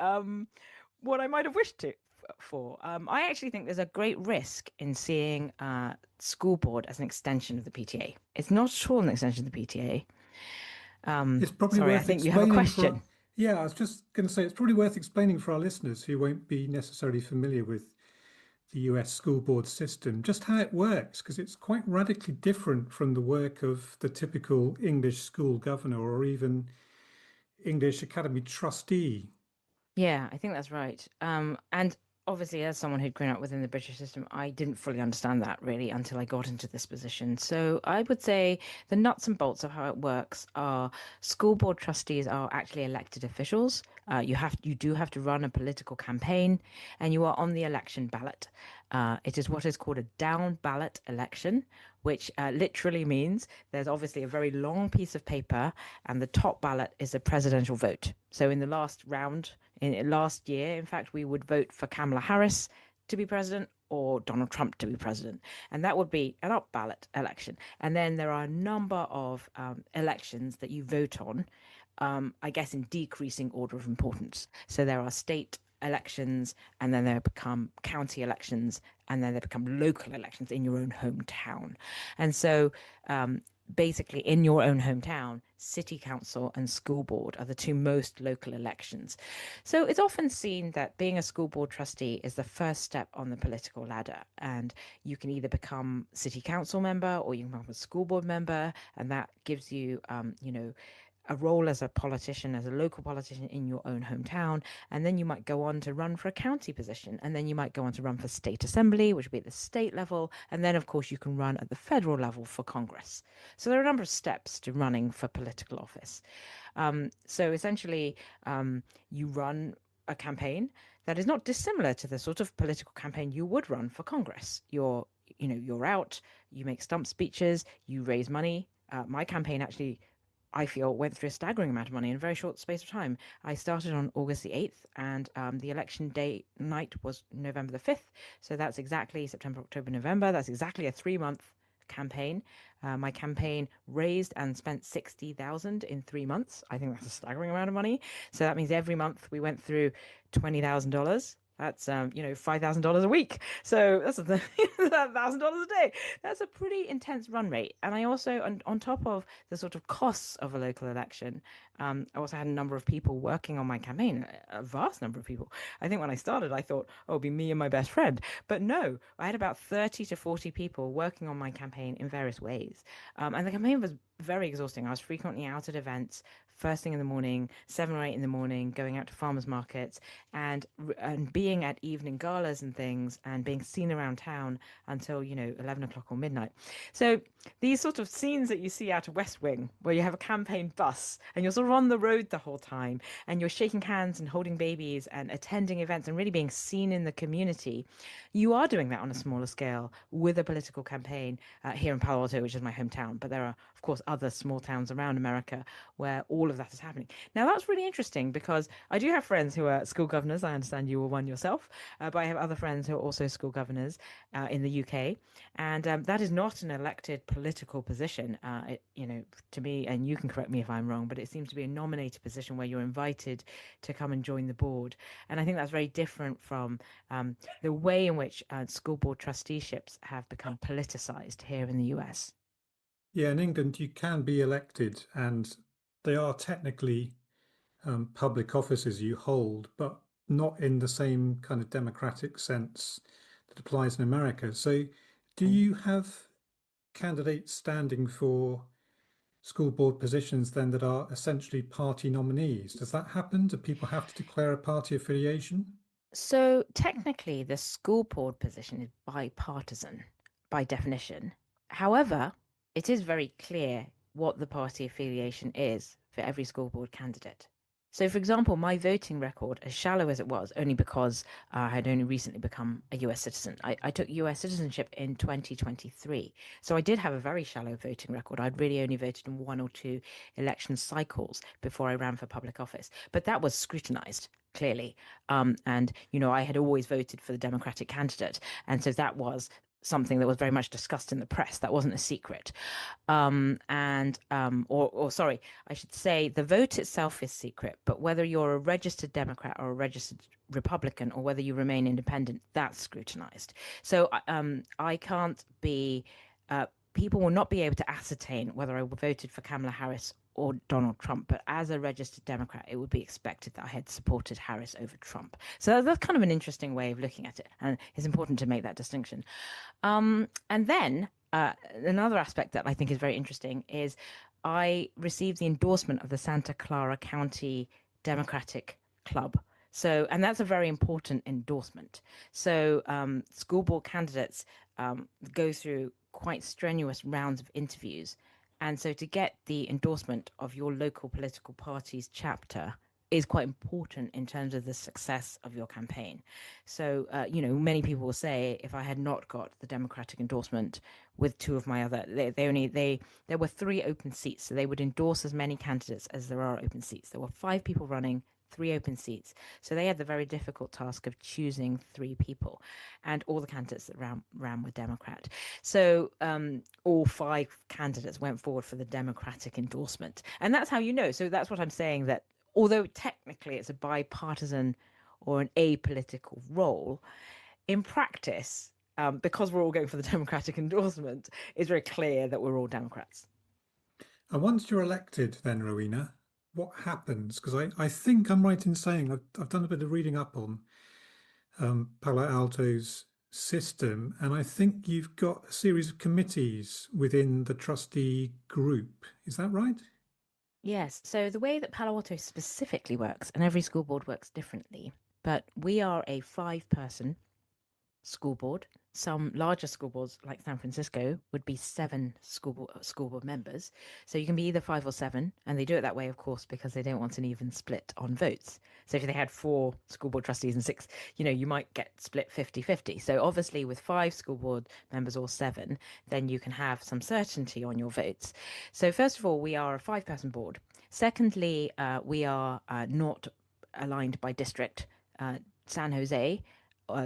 what I might have wished to for. I actually think there's a great risk in seeing school board as an extension of the PTA. It's not at all an extension of the PTA. It's probably Sorry, I worth think you have a explaining question. Yeah, I was just going to say it's probably worth explaining for our listeners who won't be necessarily familiar with the US school board system, just how it works, because it's quite radically different from the work of the typical English school governor or even English Academy trustee. Yeah, I think that's right. And obviously, as someone who'd grown up within the British system, I didn't fully understand that really until I got into this position. So I would say the nuts and bolts of how it works are school board trustees are actually elected officials. You do have to run a political campaign, and you are on the election ballot. It is what is called a down ballot election, which literally means there's obviously a very long piece of paper, and the top ballot is a presidential vote. So in the last round, last year, in fact, we would vote for Kamala Harris to be president or Donald Trump to be president. And that would be an up ballot election. And then there are a number of elections that you vote on, I guess, in decreasing order of importance. So there are state elections, and then they become county elections, and then they become local elections in your own hometown. And so basically in your own hometown, city council and school board are the two most local elections. So it's often seen that being a school board trustee is the first step on the political ladder, and you can either become city council member or you can become a school board member, and that gives you a role as a politician, as a local politician in your own hometown. And then you might go on to run for a county position. And then you might go on to run for state assembly, which would be at the state level. And then, of course, you can run at the federal level for Congress. So there are a number of steps to running for political office. So essentially, you run a campaign that is not dissimilar to the sort of political campaign you would run for Congress. You're out, you make stump speeches, you raise money. My campaign actually, I feel, went through a staggering amount of money in a very short space of time. I started on August the 8th, and the election day night was November the 5th. So that's exactly September, October, November. That's exactly a 3-month campaign. My campaign raised and spent $60,000 in 3 months. I think that's a staggering amount of money. So that means every month we went through $20,000. That's $5,000 a week. So that's $1,000 a day. That's a pretty intense run rate. And I also, on top of the sort of costs of a local election, I also had a number of people working on my campaign, a vast number of people. I think when I started, I thought, oh, it'll be me and my best friend. But no, I had about 30 to 40 people working on my campaign in various ways. And the campaign was very exhausting. I was frequently out at events, first thing in the morning, 7 or 8 in the morning, going out to farmers markets and being at evening galas and things, and being seen around town until 11 o'clock or midnight. So these sort of scenes that you see out of West Wing, where you have a campaign bus and you're sort of on the road the whole time, and you're shaking hands and holding babies and attending events and really being seen in the community, you are doing that on a smaller scale with a political campaign here in Palo Alto, which is my hometown. But there are, of course, other small towns around America where all all of that is happening. Now, that's really interesting because I do have friends who are school governors. I understand you were one yourself, but I have other friends who are also school governors in the UK. And that is not an elected political position, to me, and you can correct me if I'm wrong, but it seems to be a nominated position where you're invited to come and join the board. And I think that's very different from the way in which school board trusteeships have become politicized here in the US. Yeah, in England, you can be elected, and they are technically public offices you hold, but not in the same kind of democratic sense that applies in America. So, do you have candidates standing for school board positions then that are essentially party nominees? Does that happen? Do people have to declare a party affiliation? So technically, the school board position is bipartisan by definition. However, it is very clear what the party affiliation is for every school board candidate. So, for example, my voting record, as shallow as it was, only because I had only recently become a US citizen. I took US citizenship in 2023. So I did have a very shallow voting record. I'd really only voted in 1 or 2 election cycles before I ran for public office. But that was scrutinized, clearly. And, I had always voted for the Democratic candidate. And so that was something that was very much discussed in the press. That wasn't a secret. Sorry, I should say the vote itself is secret, but whether you're a registered Democrat or a registered Republican or whether you remain independent, that's scrutinized. So I can't be, people will not be able to ascertain whether I voted for Kamala Harris or Donald Trump, but as a registered Democrat, it would be expected that I had supported Harris over Trump. So that's kind of an interesting way of looking at it, and it's important to make that distinction. And then another aspect that I think is very interesting is I received the endorsement of the Santa Clara County Democratic Club. So, and that's a very important endorsement. So school board candidates go through quite strenuous rounds of interviews. And so to get the endorsement of your local political party's chapter is quite important in terms of the success of your campaign. So, many people will say if I had not got the Democratic endorsement with 2 of my other, there were 3 open seats. So they would endorse as many candidates as there are open seats. There were 5 people running, 3 open seats. So they had the very difficult task of choosing 3 people, and all the candidates that ran were Democrat. So all 5 candidates went forward for the Democratic endorsement. And that's how you know. So that's what I'm saying, that although technically it's a bipartisan or an apolitical role, in practice, because we're all going for the Democratic endorsement, it's very clear that we're all Democrats. And once you're elected then, Rowena, what happens? Because I think I'm right in saying I've done a bit of reading up on Palo Alto's system, and I think you've got a series of committees within the trustee group. Is that right? Yes. So the way that Palo Alto specifically works, and every school board works differently, but we are a 5-person school board. Some larger school boards, like San Francisco, would be 7 school board members. So you can be either 5 or 7, and they do it that way, of course, because they don't want an even split on votes. So if they had 4 school board trustees and 6, you might get split 50-50. So obviously with 5 school board members or 7, then you can have some certainty on your votes. So first of all, we are a 5-person board. Secondly, we are not aligned by district. San Jose,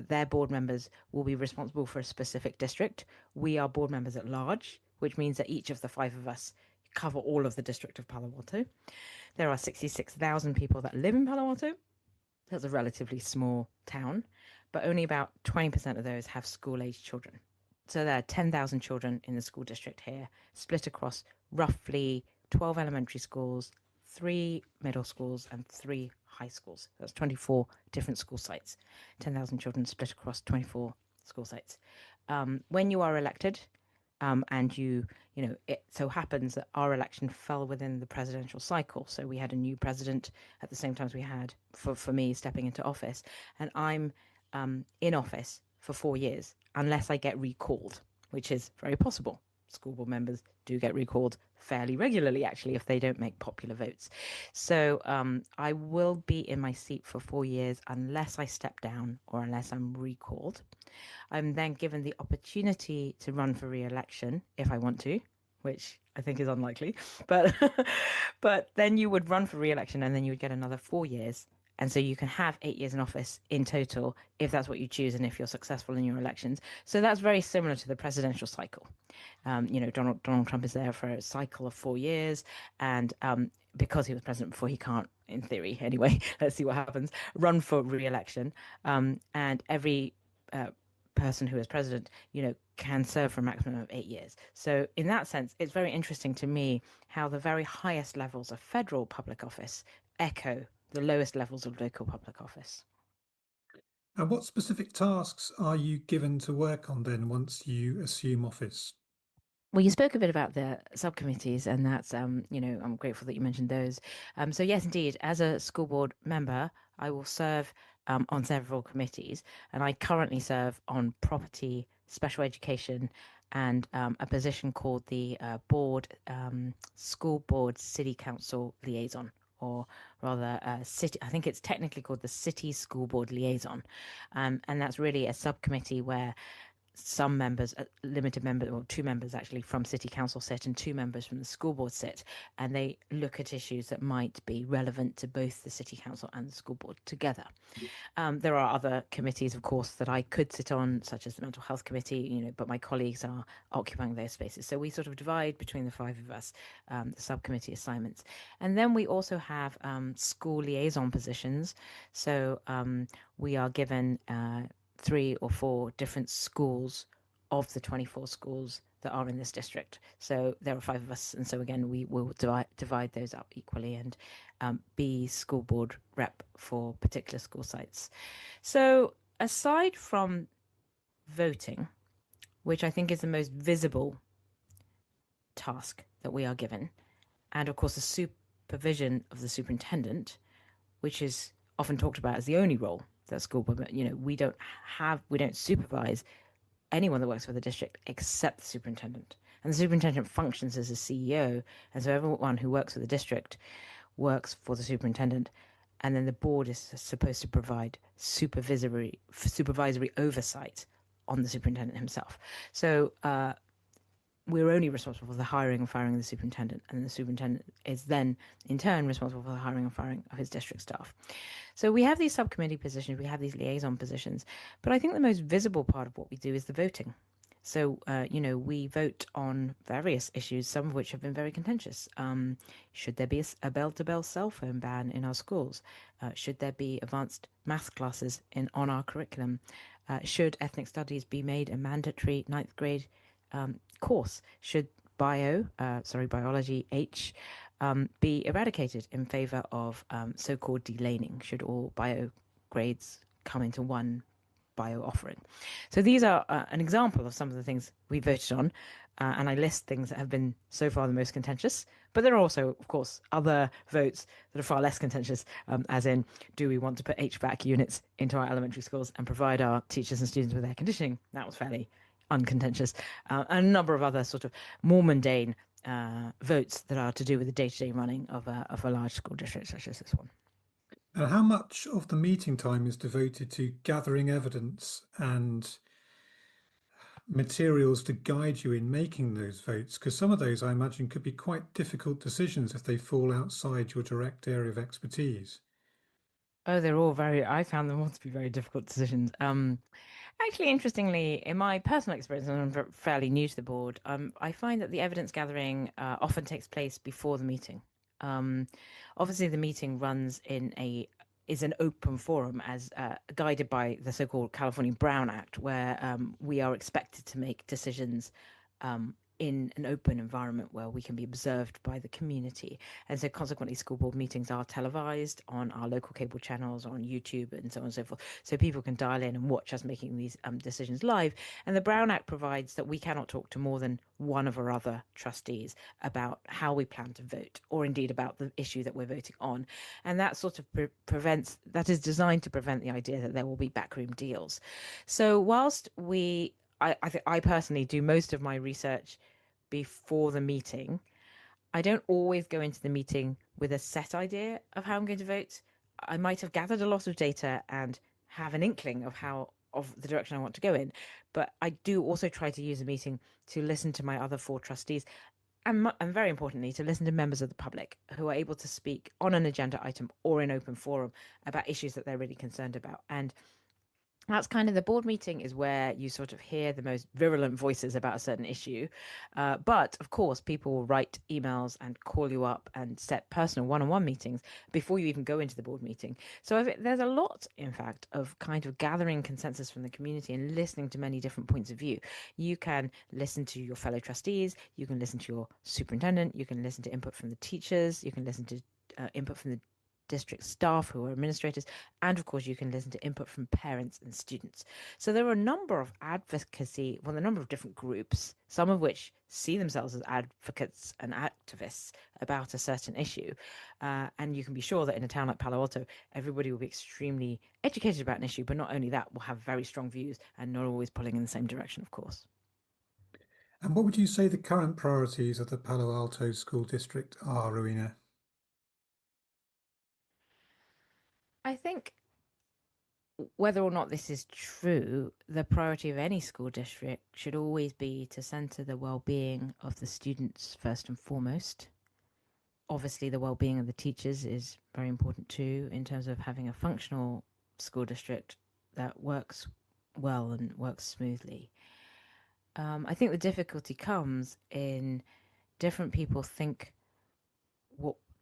their board members will be responsible for a specific district. We are board members at large, which means that each of the 5 of us cover all of the district of Palo Alto. There are 66,000 people that live in Palo Alto. That's a relatively small town, but only about 20% of those have school-age children. So there are 10,000 children in the school district here, split across roughly 12 elementary schools, 3 middle schools, and 3 high schools. That's 24 different school sites. 10,000 children split across 24 school sites. When you are elected, and it so happens that our election fell within the presidential cycle. So we had a new president at the same time as we had for me stepping into office. And I'm in office for 4 years, unless I get recalled, which is very possible. School board members do get recalled fairly regularly, actually, if they don't make popular votes. So I will be in my seat for 4 years unless I step down or unless I'm recalled. I'm then given the opportunity to run for re-election if I want to, which I think is unlikely. But but then you would run for re-election, and then you would get another 4 years. And so you can have 8 years in office in total if that's what you choose and if you're successful in your elections. So that's very similar to the presidential cycle. Donald Trump is there for a cycle of 4 years, and because he was president before, he can't, in theory, anyway. Let's see what happens. Run for re-election, and every person who is president, can serve for a maximum of 8 years. So in that sense, it's very interesting to me how the very highest levels of federal public office echo the lowest levels of local public office. And what specific tasks are you given to work on then once you assume office? Well, you spoke a bit about the subcommittees, and that's, I'm grateful that you mentioned those. So yes, indeed, as a school board member, I will serve on several committees, and I currently serve on property, special education, and a position called the School Board City Council Liaison, or rather, city. I think it's technically called the City School Board Liaison, and that's really a subcommittee where some members, limited members, or two members actually from City Council sit, and two members from the school board sit, and they look at issues that might be relevant to both the City Council and the school board together. There are other committees, of course, that I could sit on, such as the Mental Health Committee, but my colleagues are occupying those spaces. So we sort of divide between the five of us the subcommittee assignments. And then we also have school liaison positions. So we are given 3 or 4 different schools of the 24 schools that are in this district. So there are 5 of us, and so again we will divide those up equally and be school board rep for particular school sites. So aside from voting, which I think is the most visible task that we are given, and of course the supervision of the superintendent, which is often talked about as the only role that school board, we don't supervise anyone that works for the district except the superintendent. And the superintendent functions as a CEO, and so everyone who works for the district works for the superintendent, and then the board is supposed to provide supervisory oversight on the superintendent himself. So we're only responsible for the hiring and firing of the superintendent, and the superintendent is then in turn responsible for the hiring and firing of his district staff. So we have these subcommittee positions, we have these liaison positions, but I think the most visible part of what we do is the voting. So, we vote on various issues, some of which have been very contentious. Should there be a bell-to-bell cell phone ban in our schools? Should there be advanced maths classes on our curriculum? Should ethnic studies be made a mandatory 9th grade course? Should biology H be eradicated in favour of so-called delaning? Should all bio grades come into one bio offering? So these are an example of some of the things we voted on, and I list things that have been so far the most contentious, but there are also, of course, other votes that are far less contentious, as in, do we want to put HVAC units into our elementary schools and provide our teachers and students with air conditioning? That was fairly uncontentious, and a number of other sort of more mundane votes that are to do with the day-to-day running of a large school district such as this one. And how much of the meeting time is devoted to gathering evidence and materials to guide you in making those votes? Because some of those, I imagine, could be quite difficult decisions if they fall outside your direct area of expertise. Oh, I found them all to be very difficult decisions. Actually, interestingly, in my personal experience, and I'm fairly new to the board, I find that the evidence gathering often takes place before the meeting. Obviously, the meeting is an open forum, as guided by the so-called California Brown Act, where we are expected to make decisions in an open environment where we can be observed by the community. And so consequently, school board meetings are televised on our local cable channels, on YouTube, and so on and so forth. So people can dial in and watch us making these decisions live. And the Brown Act provides that we cannot talk to more than one of our other trustees about how we plan to vote, or indeed about the issue that we're voting on. And that sort of that is designed to prevent the idea that there will be backroom deals. So whilst I personally do most of my research before the meeting, I don't always go into the meeting with a set idea of how I'm going to vote. I might have gathered a lot of data and have an inkling of the direction I want to go in, but I do also try to use a meeting to listen to my other 4 trustees and very importantly, to listen to members of the public who are able to speak on an agenda item or in open forum about issues that they're really concerned about. And that's kind of the board meeting is where you sort of hear the most virulent voices about a certain issue. But of course, people will write emails and call you up and set personal one-on-one meetings before you even go into the board meeting. So there's a lot, in fact, of kind of gathering consensus from the community and listening to many different points of view. You can listen to your fellow trustees, you can listen to your superintendent, you can listen to input from the teachers, you can listen to input from the district staff who are administrators, and of course you can listen to input from parents and students. So there are a number of a number of different groups, some of which see themselves as advocates and activists about a certain issue, and you can be sure that in a town like Palo Alto, everybody will be extremely educated about an issue, but not only that, will have very strong views and not always pulling in the same direction, of course. And what would you say the current priorities of the Palo Alto School District are, Rowena? I think whether or not this is true, the priority of any school district should always be to centre the well-being of the students first and foremost. Obviously, the well-being of the teachers is very important too, in terms of having a functional school district that works well and works smoothly. I think the difficulty comes in different people think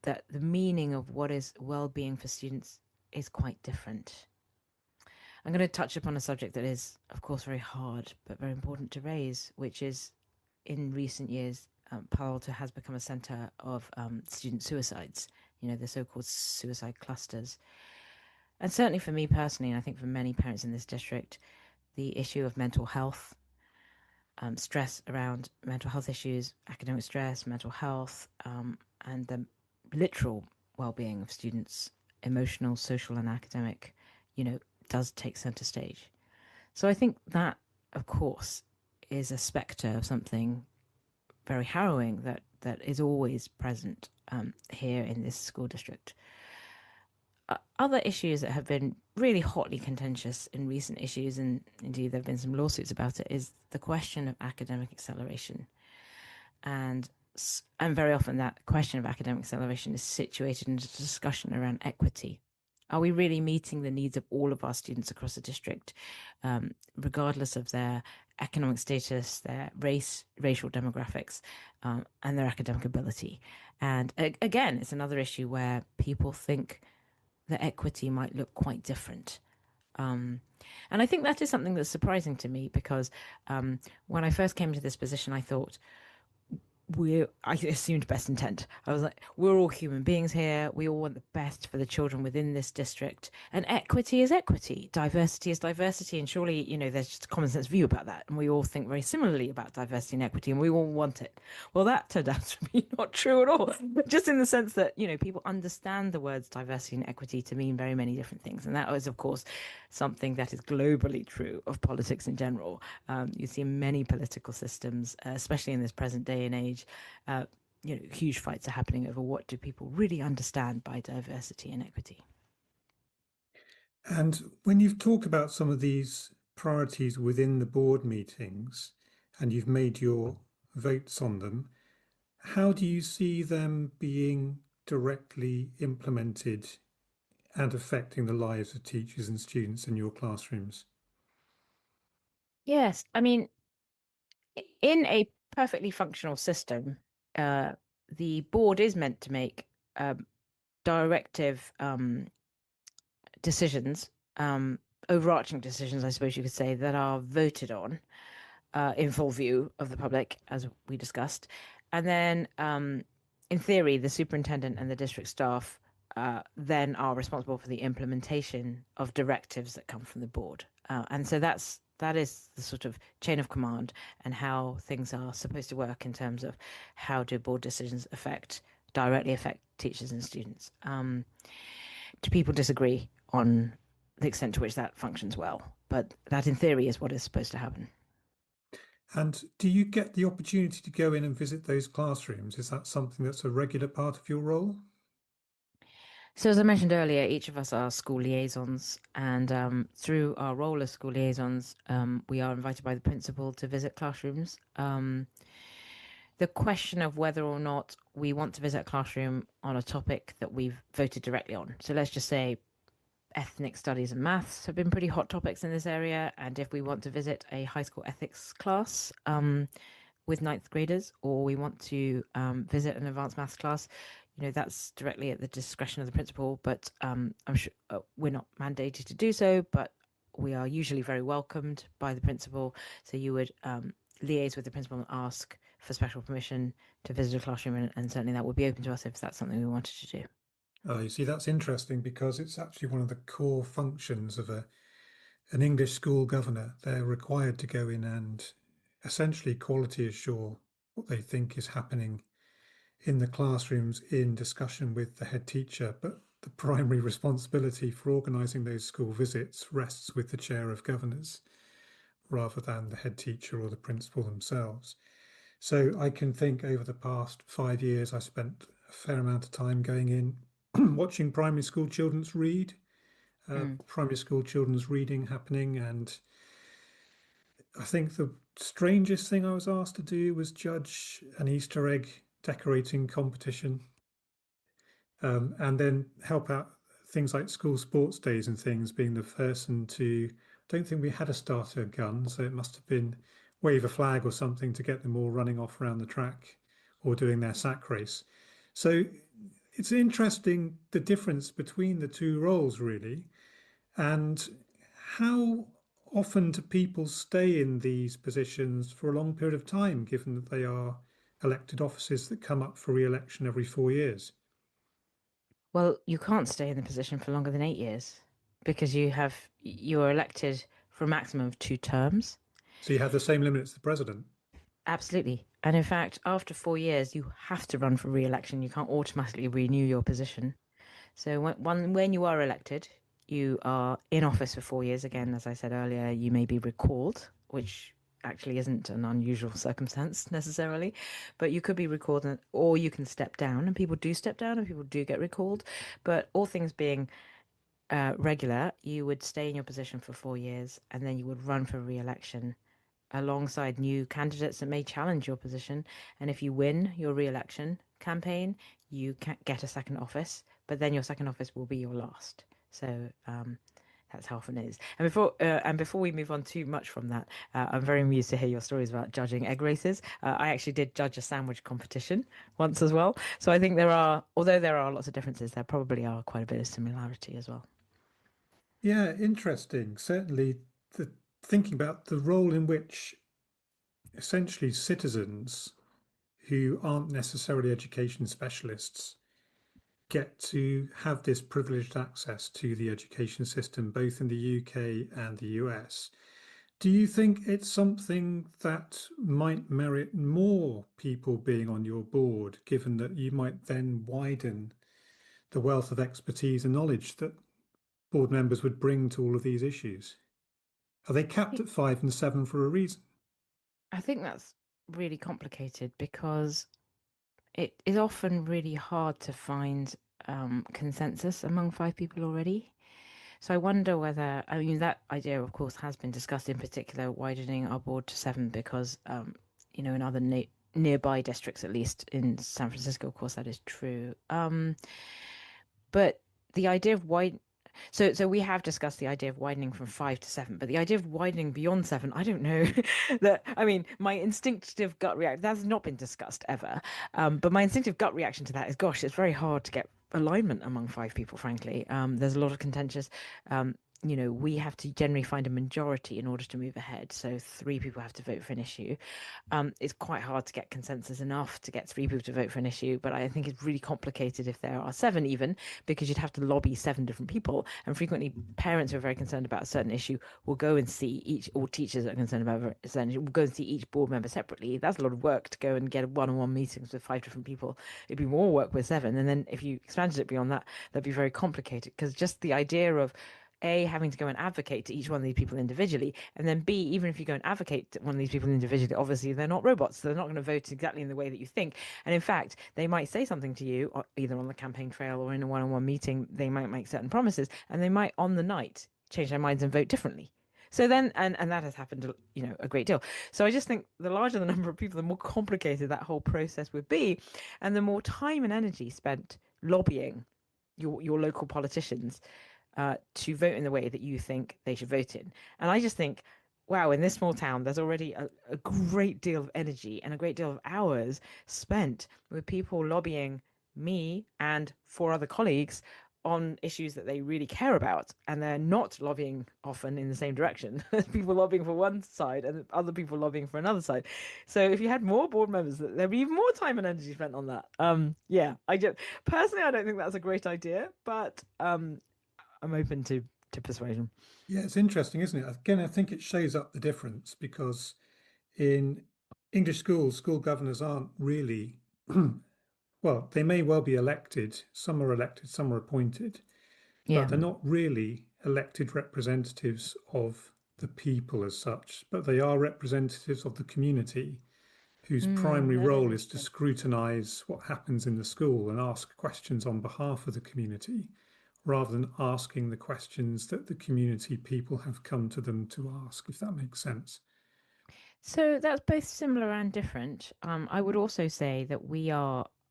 that the meaning of what is well-being for students is quite different. I'm going to touch upon a subject that is, of course, very hard but very important to raise, which is in recent years, Palo Alto has become a centre of student suicides, the so-called suicide clusters. And certainly for me personally, and I think for many parents in this district, the issue of mental health, stress around mental health issues, academic stress, mental health, and the literal well-being of students, emotional, social, and academic, does take center stage. So I think that, of course, is a spectre of something very harrowing that is always present here in this school district. Other issues that have been really hotly contentious in recent issues, and indeed there have been some lawsuits about it, is the question of academic acceleration. And very often that question of academic acceleration is situated in a discussion around equity. Are we really meeting the needs of all of our students across the district, regardless of their economic status, their racial demographics, and their academic ability? And again, it's another issue where people think that equity might look quite different. And I think that is something that's surprising to me because when I first came to this position, I thought, I assumed best intent. I was like, we're all human beings here. We all want the best for the children within this district. And equity is equity. Diversity is diversity. And surely, there's just a common sense view about that. And we all think very similarly about diversity and equity, and we all want it. Well, that turned out to be not true at all. Just in the sense that, people understand the words diversity and equity to mean very many different things. And that is, of course, something that is globally true of politics in general. You see many political systems, especially in this present day and age, huge fights are happening over what do people really understand by diversity and equity. And when you've talked about some of these priorities within the board meetings and you've made your votes on them, how do you see them being directly implemented and affecting the lives of teachers and students in your classrooms? Yes, I mean, in a perfectly functional system, the board is meant to make directive decisions, overarching decisions, I suppose you could say, that are voted on in full view of the public, as we discussed. And then, in theory, the superintendent and the district staff then are responsible for the implementation of directives that come from the board. And so that is the sort of chain of command and how things are supposed to work in terms of how do board decisions directly affect teachers and students. Do people disagree on the extent to which that functions well? But that, in theory, is what is supposed to happen. And do you get the opportunity to go in and visit those classrooms? Is that something that's a regular part of your role? So as I mentioned earlier, each of us are school liaisons, and through our role as school liaisons, we are invited by the principal to visit classrooms. the question of whether or not we want to visit a classroom on a topic that we've voted directly on. So let's just say ethnic studies and maths have been pretty hot topics in this area. And if we want to visit a high school ethics class with ninth graders, or we want to visit an advanced maths class, that's directly at the discretion of the principal. But I'm sure we're not mandated to do so, but we are usually very welcomed by the principal. So you would liaise with the principal and ask for special permission to visit a classroom, and certainly that would be open to us if that's something we wanted to do. Oh, you see, that's interesting because it's actually one of the core functions of an English school governor. They're required to go in and essentially quality assure what they think is happening in the classrooms in discussion with the head teacher. But the primary responsibility for organising those school visits rests with the chair of governors rather than the head teacher or the principal themselves. So I can think over the past 5 years, I spent a fair amount of time going in watching primary school children's read, primary school children's reading happening. And I think the strangest thing I was asked to do was judge an Easter egg decorating competition, and then help out things like school sports days and things, being the person to, I don't think we had a starter gun, so it must have been wave a flag or something to get them all running off around the track or doing their sack race. So it's interesting, the difference between the two roles, really. And how often do people stay in these positions for a long period of time, given that they are elected offices that come up for re-election every 4 years? Well, you can't stay in the position for longer than 8 years because you're elected for a maximum of 2 terms. So you have the same limit as the president? Absolutely. And in fact, after 4 years, you have to run for re-election. You can't automatically renew your position. So when you are elected, you are in office for 4 years. Again, as I said earlier, you may be recalled, which actually isn't an unusual circumstance necessarily, but you could be recalled, or you can step down, and people do step down and people do get recalled. But all things being regular, you would stay in your position for 4 years, and then you would run for re-election alongside new candidates that may challenge your position. And if you win your re-election campaign, you can get a second office, but then your second office will be your last. So that's how often it is. And before we move on too much from that, I'm very amused to hear your stories about judging egg races. I actually did judge a sandwich competition once as well. So I think although there are lots of differences, there probably are quite a bit of similarity as well. Yeah, interesting. Certainly, thinking about the role in which essentially citizens who aren't necessarily education specialists get to have this privileged access to the education system, both in the UK and the US. Do you think it's something that might merit more people being on your board, given that you might then widen the wealth of expertise and knowledge that board members would bring to all of these issues? Are they capped at 5 and 7 for a reason? I think that's really complicated because it is often really hard to find consensus among 5 people already. So I wonder whether, that idea, of course, has been discussed, in particular, widening our board to 7 because, in other nearby districts, at least in San Francisco, of course, that is true. But the idea of so we have discussed the idea of widening from 5 to 7, but the idea of widening beyond 7, I don't know. My instinctive gut reaction, that's not been discussed ever. But my instinctive gut reaction to that is, gosh, it's very hard to get alignment among 5 people, frankly. There's a lot of contentious. We have to generally find a majority in order to move ahead. So 3 people have to vote for an issue. It's quite hard to get consensus enough to get 3 people to vote for an issue, but I think it's really complicated if there are 7 even, because you'd have to lobby 7 different people. And frequently parents who are very concerned about a certain issue will go and see or teachers that are concerned about a certain issue will go and see each board member separately. That's a lot of work to go and get one-on-one meetings with 5 different people. It'd be more work with 7. And then if you expanded it beyond that, that'd be very complicated, because just the idea of A, having to go and advocate to each one of these people individually, and then B, even if you go and advocate to one of these people individually, obviously they're not robots, so they're not going to vote exactly in the way that you think. And in fact, they might say something to you, either on the campaign trail or in a one-on-one meeting. They might make certain promises, and they might on the night change their minds and vote differently. So then, and that has happened, a great deal. So I just think the larger the number of people, the more complicated that whole process would be, and the more time and energy spent lobbying your local politicians to vote in the way that you think they should vote in. And I just think, wow, in this small town, there's already a great deal of energy and a great deal of hours spent with people lobbying me and 4 other colleagues on issues that they really care about, and they're not lobbying often in the same direction. There's people lobbying for one side and other people lobbying for another side. So if you had more board members, there'd be even more time and energy spent on that. I don't think that's a great idea, but I'm open to persuasion. Yeah, it's interesting, isn't it? Again, I think it shows up the difference, because in English schools, school governors aren't really well, they may well be elected. Some are elected, some are appointed, but they're not really elected representatives of the people as such, but they are representatives of the community, whose primary role is to scrutinise what happens in the school and ask questions on behalf of the community, rather than asking the questions that the community people have come to them to ask, if that makes sense. So that's both similar and different. I would also say that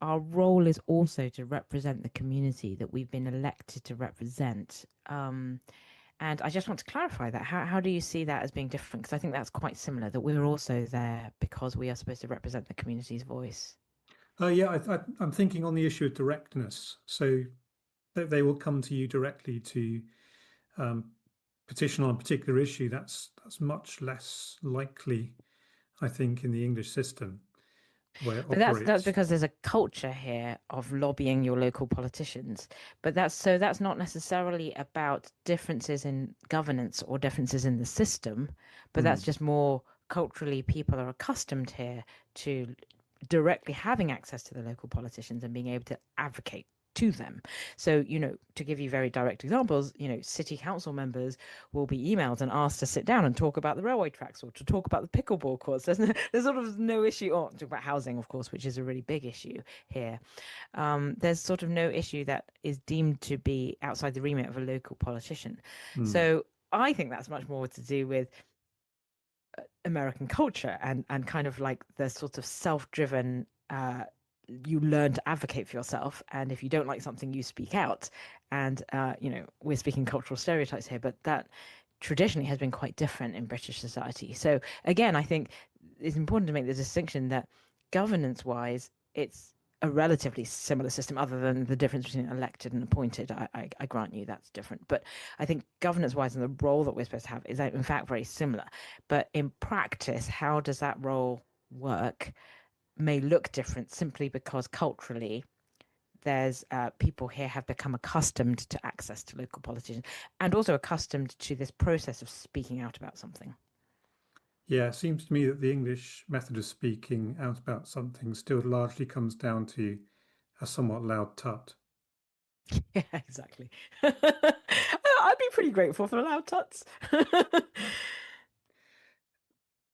our role is also to represent the community that we've been elected to represent. And I just want to clarify that. How do you see that as being different? Because I think that's quite similar, that we're also there because we are supposed to represent the community's voice. I'm thinking on the issue of directness. So that they will come to you directly to petition on a particular issue. That's much less likely, I think, in the English system. But that's because there's a culture here of lobbying your local politicians. But that's not necessarily about differences in governance or differences in the system, but that's just more culturally, people are accustomed here to directly having access to the local politicians and being able to advocate to them. So, to give you very direct examples, city council members will be emailed and asked to sit down and talk about the railway tracks or to talk about the pickleball courts. There's sort of no issue, talk about housing, of course, which is a really big issue here. There's sort of no issue that is deemed to be outside the remit of a local politician. So I think that's much more to do with American culture and kind of like the sort of self-driven you learn to advocate for yourself, and if you don't like something, you speak out. And we're speaking cultural stereotypes here, but that traditionally has been quite different in British society. So again, I think it's important to make the distinction that governance wise it's a relatively similar system, other than the difference between elected and appointed. I grant you that's different, but I think governance wise and the role that we're supposed to have is in fact very similar. But in practice, how does that role work may look different, simply because culturally there's people here have become accustomed to access to local politicians and also accustomed to this process of speaking out about something. Yeah, it seems to me that the English method of speaking out about something still largely comes down to a somewhat loud tut. Yeah, exactly. I'd be pretty grateful for loud tuts.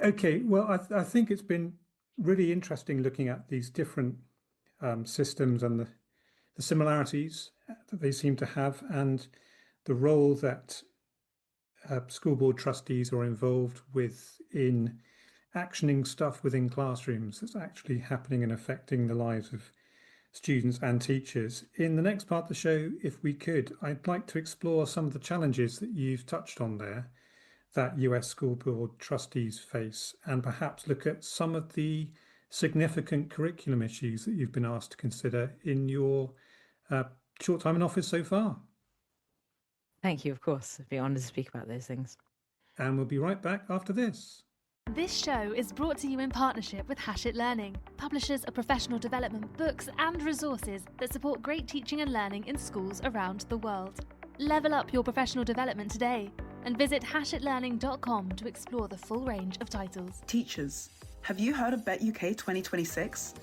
Okay, well, I think it's been really interesting looking at these different systems and the similarities that they seem to have, and the role that school board trustees are involved with in actioning stuff within classrooms that's actually happening and affecting the lives of students and teachers. In the next part of the show, if we could, I'd like to explore some of the challenges that you've touched on there that US school board trustees face, and perhaps look at some of the significant curriculum issues that you've been asked to consider in your short time in office so far. Thank you, of course. I'd be honoured to speak about those things. And we'll be right back after this. This show is brought to you in partnership with Hachette Learning, publishers of professional development books and resources that support great teaching and learning in schools around the world. Level up your professional development today and visit hachetlearning.com to explore the full range of titles. Teachers, have you heard of Bet UK 2026?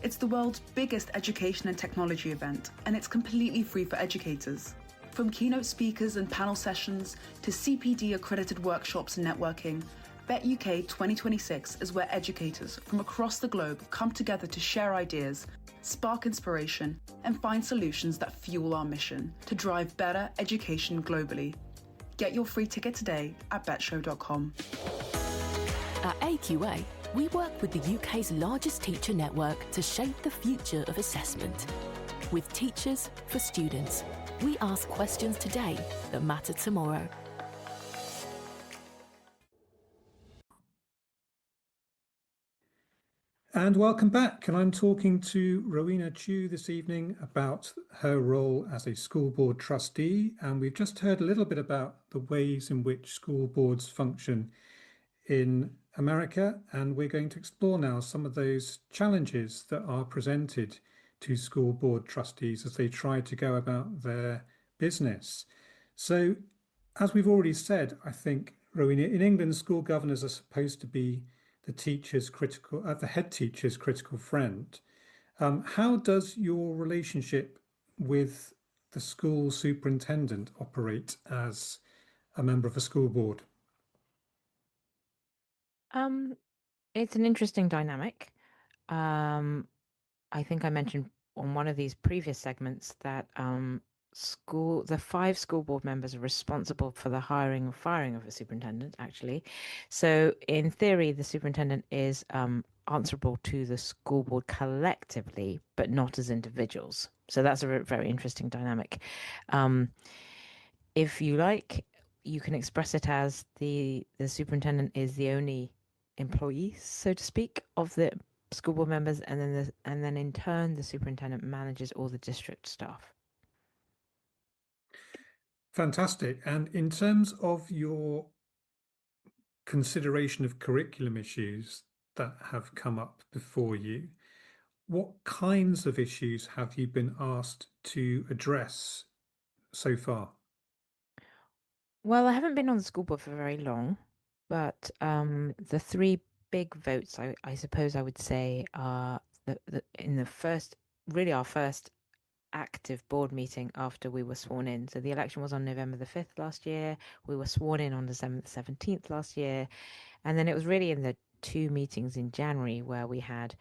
It's the world's biggest education and technology event, and it's completely free for educators. From keynote speakers and panel sessions to CPD accredited workshops and networking, Bet UK 2026 is where educators from across the globe come together to share ideas, spark inspiration, and find solutions that fuel our mission to drive better education globally. Get your free ticket today at betshow.com. At AQA, we work with the UK's largest teacher network to shape the future of assessment. With teachers for students, we ask questions today that matter tomorrow. And welcome back. And I'm talking to Rowena Chiu this evening about her role as a school board trustee. And we've just heard a little bit about the ways in which school boards function in America. And we're going to explore now some of those challenges that are presented to school board trustees as they try to go about their business. So, as we've already said, I think, Rowena, in England, school governors are supposed to be the head teacher's critical friend. How does your relationship with the school superintendent operate as a member of a school board? It's an interesting dynamic. I think I mentioned on one of these previous segments that the 5 school board members are responsible for the hiring and firing of a superintendent, actually. So in theory, the superintendent is answerable to the school board collectively, but not as individuals. So that's a very interesting dynamic. If you like, you can express it as the superintendent is the only employee, so to speak, of the school board members, and then in turn the superintendent manages all the district staff. Fantastic. And in terms of your consideration of curriculum issues that have come up before you, what kinds of issues have you been asked to address so far? Well, I haven't been on the school board for very long, but the 3 big votes, I suppose I would say, are our first active board meeting after we were sworn in. So the election was on November the 5th last year. We were sworn in on December the 17th last year. And then it was really in the 2 meetings in January where we had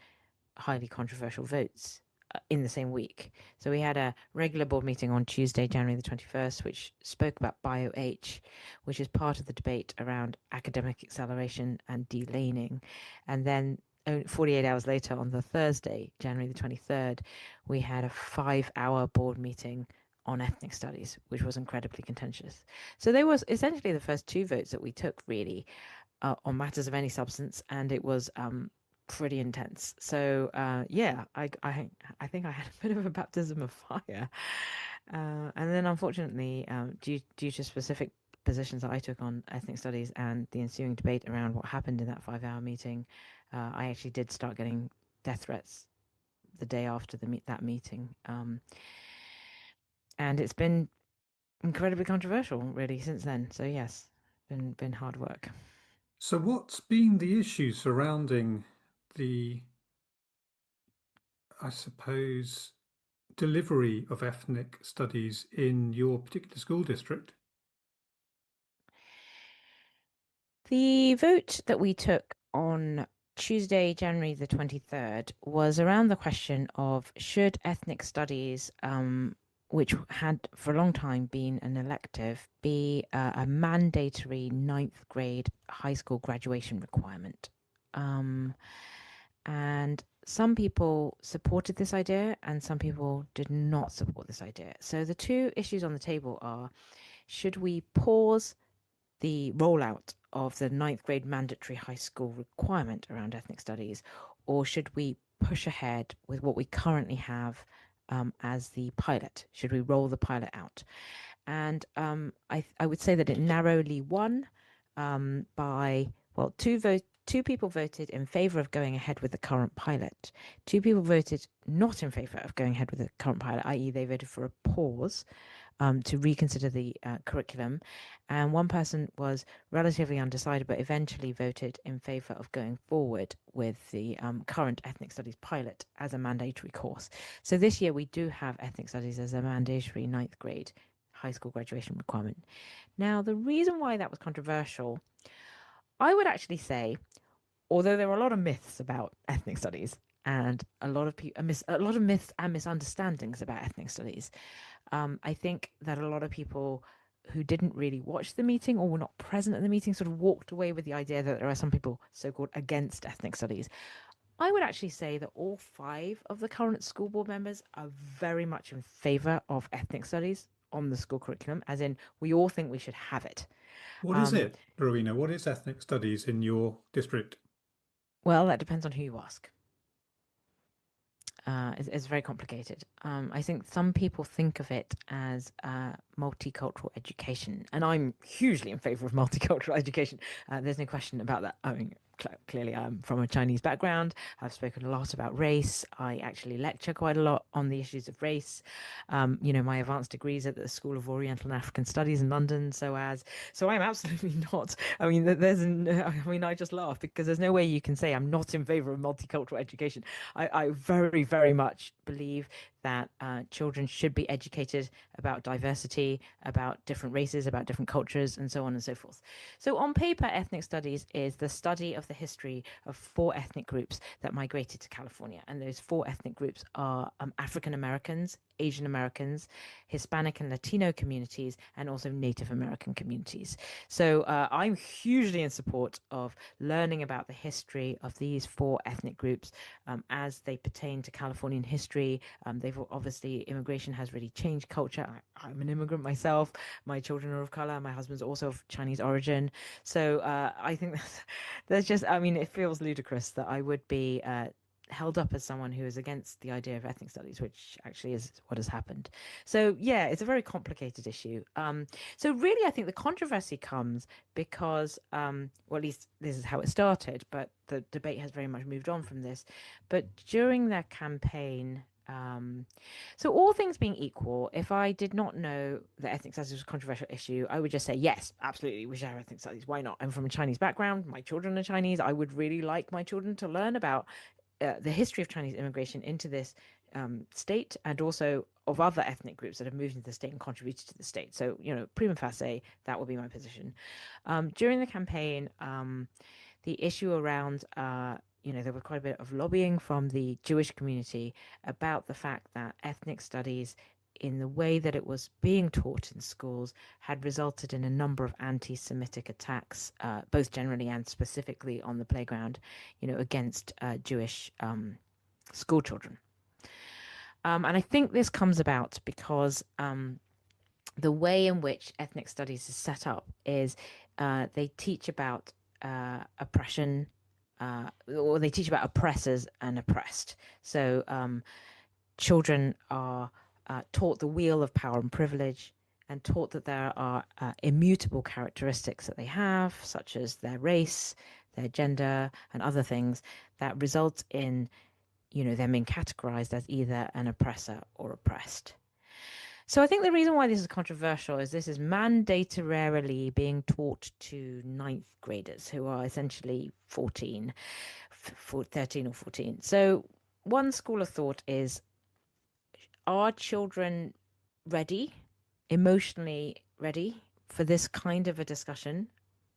highly controversial votes in the same week. So we had a regular board meeting on Tuesday, January the 21st, which spoke about BioH, which is part of the debate around academic acceleration and delaning. And then 48 hours later, on the Thursday, January the 23rd, we had a 5-hour board meeting on ethnic studies, which was incredibly contentious. So there was essentially the first 2 votes that we took, really, on matters of any substance, and it was pretty intense. So yeah, I think I had a bit of a baptism of fire, and then unfortunately, due to specific positions that I took on ethnic studies and the ensuing debate around what happened in that 5-hour meeting, I actually did start getting death threats the day after that meeting, and it's been incredibly controversial, really, since then. So yes, been hard work. So what's been the issue surrounding the, I suppose, delivery of ethnic studies in your particular school district? The vote that we took on Tuesday, January the 23rd, was around the question of should ethnic studies, which had for a long time been an elective, be a mandatory 9th grade high school graduation requirement. And some people supported this idea and some people did not support this idea. So the 2 issues on the table are, should we pause the rollout of the 9th grade mandatory high school requirement around ethnic studies, or should we push ahead with what we currently have as the pilot? Should we roll the pilot out? And I would say that it narrowly won by, well, 2 people voted in favor of going ahead with the current pilot. 2 people voted not in favor of going ahead with the current pilot, i.e. they voted for a pause to reconsider the curriculum. And 1 person was relatively undecided, but eventually voted in favor of going forward with the current ethnic studies pilot as a mandatory course. So this year we do have ethnic studies as a mandatory 9th grade high school graduation requirement. Now, the reason why that was controversial, I would actually say, although there are a lot of myths about ethnic studies and a lot of myths and misunderstandings about ethnic studies, I think that a lot of people who didn't really watch the meeting or were not present at the meeting sort of walked away with the idea that there are some people so-called against ethnic studies. I would actually say that all 5 of the current school board members are very much in favour of ethnic studies on the school curriculum, as in we all think we should have it. What is it, Rowena? What is ethnic studies in your district? Well, that depends on who you ask. It's very complicated. I think some people think of it as multicultural education, and I'm hugely in favour of multicultural education. There's no question about that. I mean, clearly I'm from a Chinese background. I've spoken a lot about race. I actually lecture quite a lot on the issues of race. My advanced degrees at the School of Oriental and African Studies in London. So I'm absolutely not. I mean, I just laugh because there's no way you can say I'm not in favour of multicultural education. I very, very much believe that children should be educated about diversity, about different races, about different cultures, and so on and so forth. So on paper, ethnic studies is the study of the history of 4 ethnic groups that migrated to California. And those 4 ethnic groups are African Americans, Asian Americans, Hispanic and Latino communities, and also Native American communities. So I'm hugely in support of learning about the history of these 4 ethnic groups as they pertain to Californian history. Obviously, immigration has really changed culture. I'm an immigrant myself. My children are of color. My husband's also of Chinese origin. So I think there's just, I mean, it feels ludicrous that I would be held up as someone who is against the idea of ethnic studies, which actually is what has happened. So yeah, it's a very complicated issue. So really, I think the controversy comes because, well, at least this is how it started, but the debate has very much moved on from this. But during their campaign, so all things being equal, if I did not know that ethnic studies was a controversial issue, I would just say, yes, absolutely, we should have ethnic studies. Why not? I'm from a Chinese background. My children are Chinese. I would really like my children to learn about the history of Chinese immigration into this state, and also of other ethnic groups that have moved into the state and contributed to the state. So, prima facie, that would be my position. During the campaign, the issue around there was quite a bit of lobbying from the Jewish community about the fact that ethnic studies, in the way that it was being taught in schools, had resulted in a number of anti-Semitic attacks, both generally and specifically on the playground, against Jewish school children. And I think this comes about because the way in which ethnic studies is set up is they teach about oppression, or they teach about oppressors and oppressed. So children are taught the wheel of power and privilege, and taught that there are immutable characteristics that they have, such as their race, their gender, and other things that result in, them being categorized as either an oppressor or oppressed. So I think the reason why this is controversial is this is mandatorily being taught to 9th graders who are essentially 13 or 14. So one school of thought is, are children ready, emotionally ready for this kind of a discussion?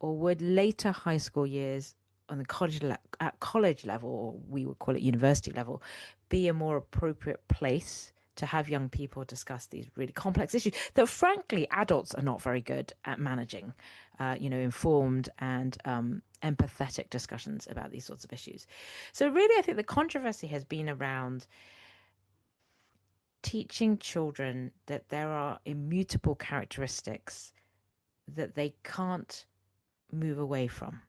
Or would later high school years on the at college level, or we would call it university level, be a more appropriate place to have young people discuss these really complex issues that, frankly, adults are not very good at managing, informed and empathetic discussions about these sorts of issues. So really, I think the controversy has been around teaching children that there are immutable characteristics that they can't move away from,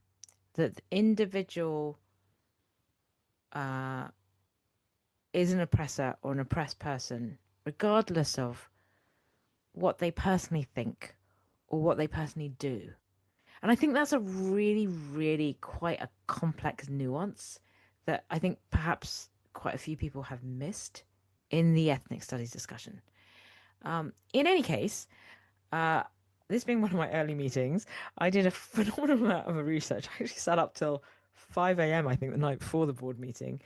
that the individual is an oppressor or an oppressed person, regardless of what they personally think or what they personally do. And I think that's a really, really quite a complex nuance that I think perhaps quite a few people have missed in the ethnic studies discussion. In any case, this being one of my early meetings, I did a phenomenal amount of research. I actually sat up till 5 a.m., I think, the night before the board meeting,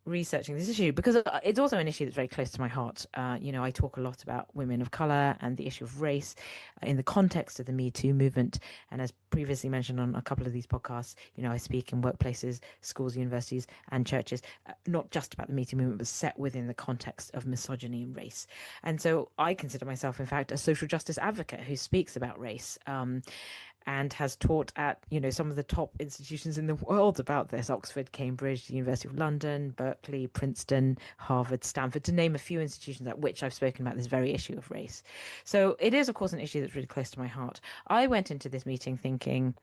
researching this issue because it's also an issue that's very close to my heart. I talk a lot about women of color and the issue of race in the context of the Me Too movement. And as previously mentioned on a couple of these podcasts, I speak in workplaces, schools, universities, and churches, not just about the Me Too movement, but set within the context of misogyny and race. And so I consider myself, in fact, a social justice advocate who speaks about race. And has taught at some of the top institutions in the world about this: Oxford, Cambridge, the University of London, Berkeley, Princeton, Harvard, Stanford, to name a few institutions at which I've spoken about this very issue of race. So it is, of course, an issue that's really close to my heart. I went into this meeting thinking,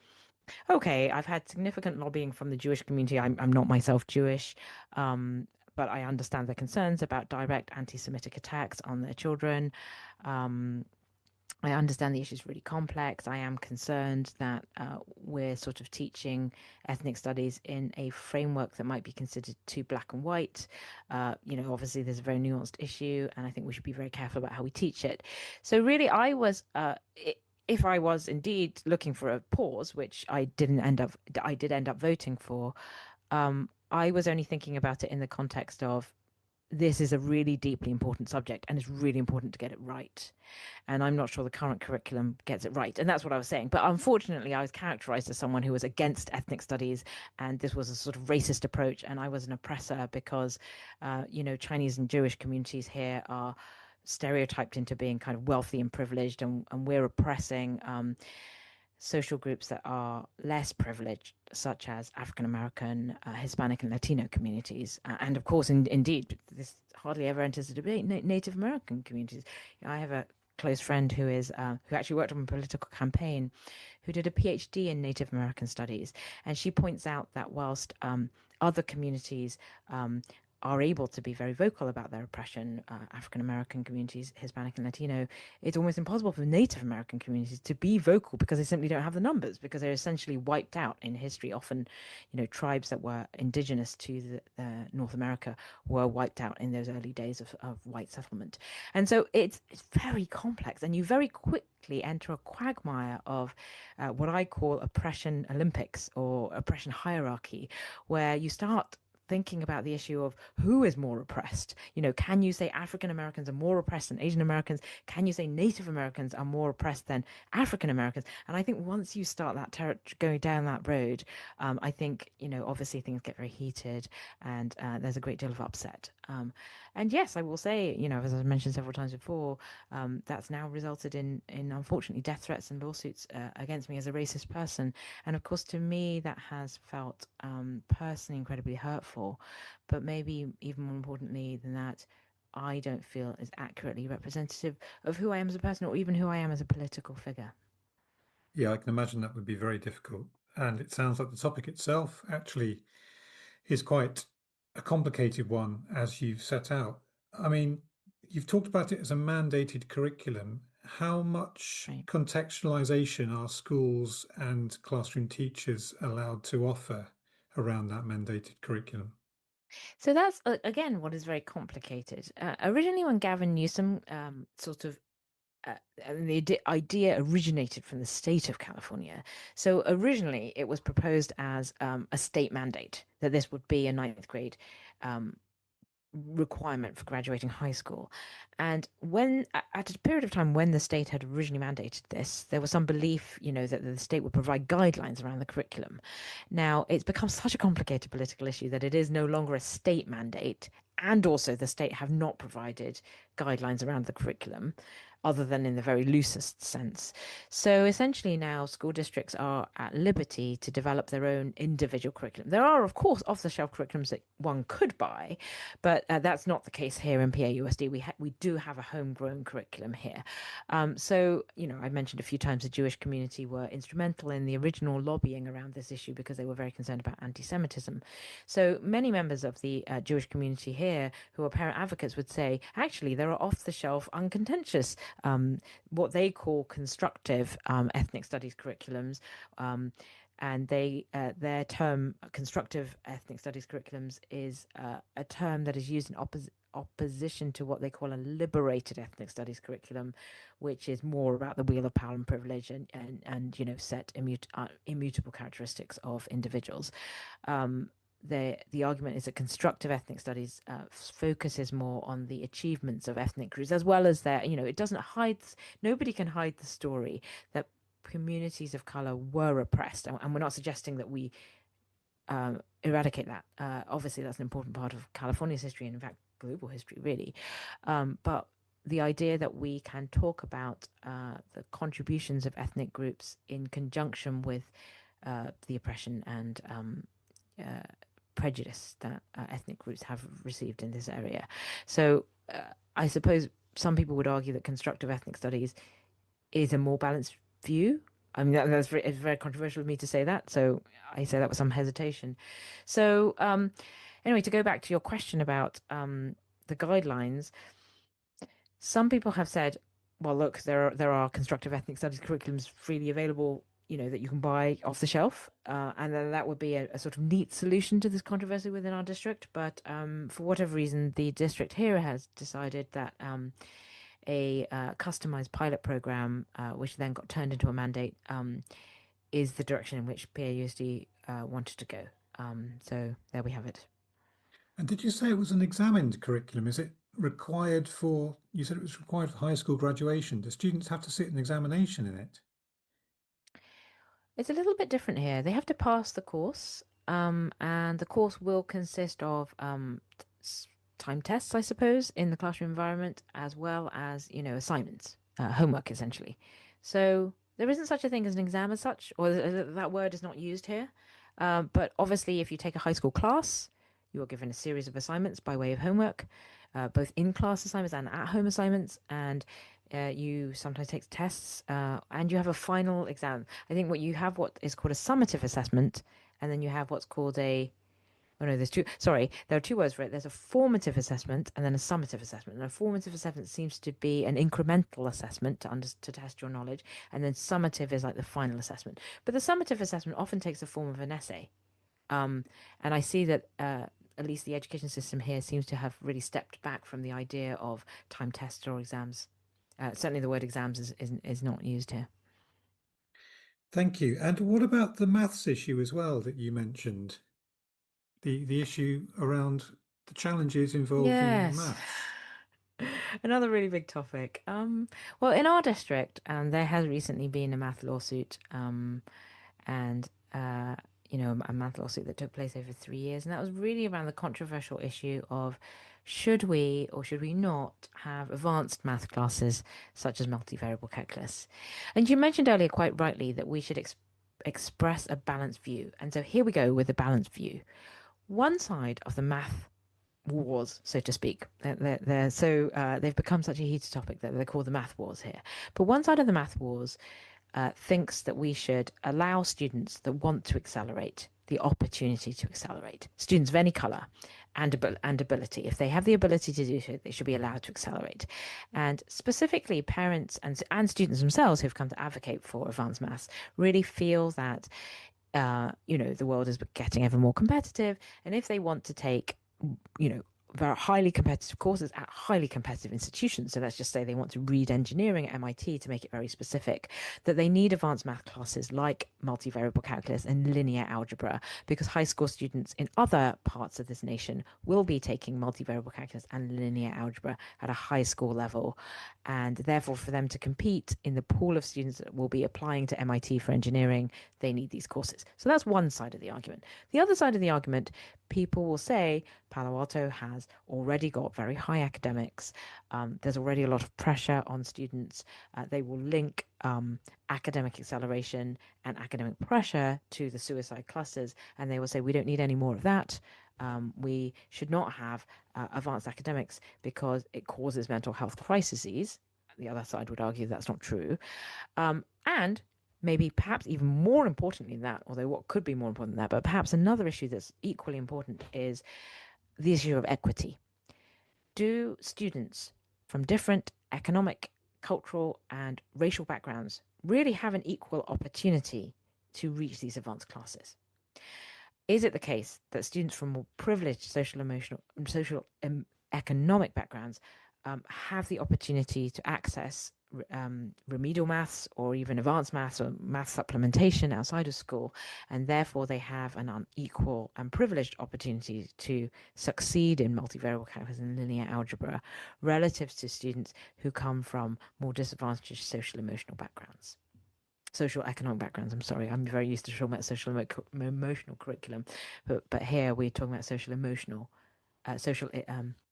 okay, I've had significant lobbying from the Jewish community. I'm not myself Jewish, but I understand their concerns about direct anti-Semitic attacks on their children. I understand the issue is really complex. I am concerned that we're sort of teaching ethnic studies in a framework that might be considered too black and white. Obviously there's a very nuanced issue, and I think we should be very careful about how we teach it. So really, I was, if I was indeed looking for a pause, which I did end up voting for, I was only thinking about it in the context of this is a really deeply important subject, and it's really important to get it right. And I'm not sure the current curriculum gets it right. And that's what I was saying. But unfortunately, I was characterized as someone who was against ethnic studies, and this was a sort of racist approach, and I was an oppressor because, Chinese and Jewish communities here are stereotyped into being kind of wealthy and privileged, and we're oppressing social groups that are less privileged, such as African American, Hispanic, and Latino communities. And of course, indeed, this hardly ever enters the debate, Native American communities. I have a close friend who actually worked on a political campaign, who did a PhD in Native American studies. And she points out that whilst other communities are able to be very vocal about their oppression, African American communities, Hispanic and Latino, it's almost impossible for Native American communities to be vocal because they simply don't have the numbers, because they're essentially wiped out in history. Often, tribes that were indigenous to North America were wiped out in those early days of white settlement. And so it's very complex, and you very quickly enter a quagmire of what I call oppression Olympics or oppression hierarchy, where you start thinking about the issue of who is more oppressed. Can you say African Americans are more oppressed than Asian Americans? Can you say Native Americans are more oppressed than African Americans? And I think once you start going down that road, I think, obviously things get very heated, and there's a great deal of upset. And yes, I will say, as I mentioned several times before, that's now resulted in unfortunately death threats and lawsuits against me as a racist person. And of course, to me, that has felt personally incredibly hurtful. But maybe even more importantly than that, I don't feel is accurately representative of who I am as a person, or even who I am as a political figure. Yeah, I can imagine that would be very difficult. And it sounds like the topic itself actually is quite a complicated one, as you've set out. I mean, you've talked about it as a mandated curriculum. How much contextualization are schools and classroom teachers allowed to offer around that mandated curriculum? So that's, again, what is very complicated. Originally, when Gavin Newsom and the idea originated from the state of California. So originally it was proposed as a state mandate that this would be a ninth grade requirement for graduating high school. And when at a period of time when the state had originally mandated this, there was some belief, that the state would provide guidelines around the curriculum. Now it's become such a complicated political issue that it is no longer a state mandate, and also the state have not provided guidelines around the curriculum, other than in the very loosest sense. So essentially now school districts are at liberty to develop their own individual curriculum. There are, of course, off-the-shelf curriculums that one could buy, but that's not the case here in PAUSD. We do have a homegrown curriculum here. So, I mentioned a few times the Jewish community were instrumental in the original lobbying around this issue because they were very concerned about anti-Semitism. So many members of the Jewish community here who are parent advocates would say, actually, there are off-the-shelf, uncontentious what they call constructive ethnic studies curriculums, and their term constructive ethnic studies curriculums is a term that is used in opposition to what they call a liberated ethnic studies curriculum, which is more about the wheel of power and privilege and set immutable characteristics of individuals. the argument is that constructive ethnic studies focuses more on the achievements of ethnic groups, as well as their, it doesn't hide, nobody can hide the story that communities of color were oppressed. And we're not suggesting that we eradicate that. Obviously, that's an important part of California's history and, in fact, global history, really. But the idea that we can talk about the contributions of ethnic groups in conjunction with the oppression and prejudice that ethnic groups have received in this area. So I suppose some people would argue that constructive ethnic studies is a more balanced view. I mean, it's very controversial of me to say that, so I say that with some hesitation. So anyway, to go back to your question about the guidelines, some people have said, well, look, there are constructive ethnic studies curriculums freely available, that you can buy off the shelf, and then that would be a sort of neat solution to this controversy within our district. But for whatever reason, the district here has decided that a customized pilot program, which then got turned into a mandate, is the direction in which PAUSD wanted to go. So there we have it. And did you say it was an examined curriculum? Is it required for, you said it was required for high school graduation. Do students have to sit an examination in it? It's a little bit different here. They have to pass the course, and the course will consist of time tests, I suppose, in the classroom environment, as well as, assignments, homework, essentially. So there isn't such a thing as an exam as such, or that word is not used here. But obviously, if you take a high school class, you are given a series of assignments by way of homework, both in-class assignments and at-home assignments, and you sometimes take tests, and you have a final exam. I think what is called a summative assessment, and then you have what's called there are two words for it. There's a formative assessment and then a summative assessment. And a formative assessment seems to be an incremental assessment to test your knowledge, and then summative is like the final assessment. But the summative assessment often takes the form of an essay. And I see that at least the education system here seems to have really stepped back from the idea of time tests or exams. Certainly the word exams is not used here. Thank you. And what about the maths issue as well that you mentioned? The issue around the challenges involved in maths. Another really big topic. Well, in our district, there has recently been a math lawsuit, and a math lawsuit that took place over 3 years, and that was really around the controversial issue of should we or should we not have advanced math classes such as multivariable calculus. And you mentioned earlier quite rightly that we should express a balanced view, and so here we go with the balanced view. One side of the math wars, so to speak, they've become such a heated topic that they're called the math wars here. But one side of the math wars thinks that we should allow students that want to accelerate the opportunity to accelerate. Students of any colour and ability. If they have the ability to do so, they should be allowed to accelerate. And specifically, parents and students themselves who've come to advocate for advanced maths really feel that the world is getting ever more competitive, and if they want to take very highly competitive courses at highly competitive institutions, so let's just say they want to read engineering at MIT, to make it very specific, that they need advanced math classes like multivariable calculus and linear algebra, because high school students in other parts of this nation will be taking multivariable calculus and linear algebra at a high school level, and therefore for them to compete in the pool of students that will be applying to MIT for engineering, they need these courses. So that's one side of the argument. The other side of the argument, people will say Palo Alto has already got very high academics. There's already a lot of pressure on students. They will link academic acceleration and academic pressure to the suicide clusters, and they will say we don't need any more of that. We should not have advanced academics because it causes mental health crises. The other side would argue that's not true. And maybe perhaps even more importantly than that, although what could be more important than that, but perhaps another issue that's equally important is the issue of equity. Do students from different economic, cultural, and racial backgrounds really have an equal opportunity to reach these advanced classes? Is it the case that students from more privileged social, economic backgrounds have the opportunity to access remedial maths or even advanced maths or math supplementation outside of school, and therefore they have an unequal and privileged opportunity to succeed in multivariable calculus and linear algebra relative to students who come from more disadvantaged social emotional backgrounds. Social economic backgrounds. I'm sorry, I'm very used to talking about social emotional curriculum, but here we're talking about social emotional,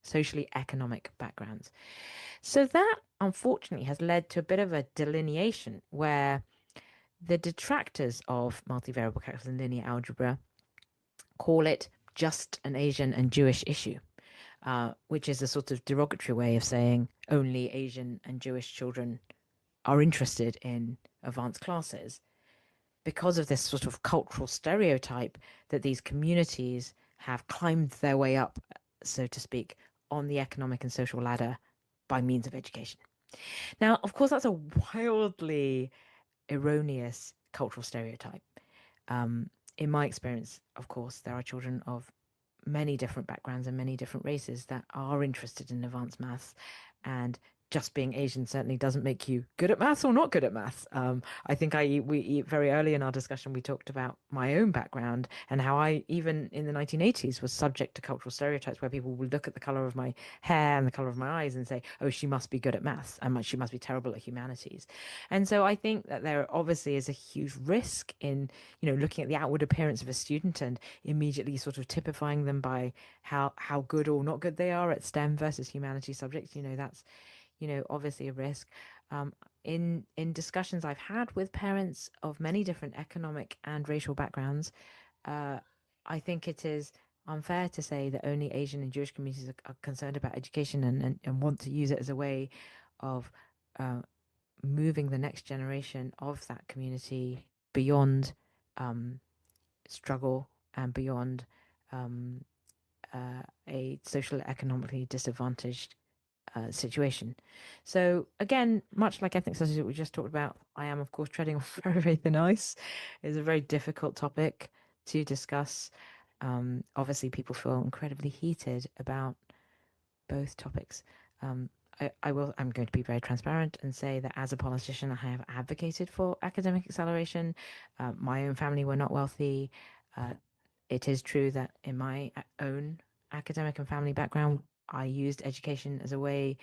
socially economic backgrounds. So that unfortunately has led to a bit of a delineation where the detractors of multivariable calculus and linear algebra call it just an Asian and Jewish issue, which is a sort of derogatory way of saying only Asian and Jewish children are interested in advanced classes, because of this sort of cultural stereotype that these communities have climbed their way up, so to speak, on the economic and social ladder by means of education. Now, of course, that's a wildly erroneous cultural stereotype. In my experience, of course, there are children of many different backgrounds and many different races that are interested in advanced maths, and just being Asian certainly doesn't make you good at maths or not good at maths. I think we very early in our discussion, we talked about my own background and how I, even in the 1980s, was subject to cultural stereotypes where people would look at the color of my hair and the color of my eyes and say, oh, she must be good at maths and she must be terrible at humanities. And so I think that there obviously is a huge risk in, looking at the outward appearance of a student and immediately sort of typifying them by how good or not good they are at STEM versus humanities subjects. That's obviously a risk. In discussions I've had with parents of many different economic and racial backgrounds, I think it is unfair to say that only Asian and Jewish communities are concerned about education and want to use it as a way of moving the next generation of that community beyond struggle and beyond a social economically disadvantaged situation. So again, much like ethnic studies that we just talked about, I am of course treading on very, very thin ice. It's a very difficult topic to discuss. Obviously, people feel incredibly heated about both topics. I'm going to be very transparent and say that as a politician, I have advocated for academic acceleration. My own family were not wealthy. It is true that in my own academic and family background, I used education as a way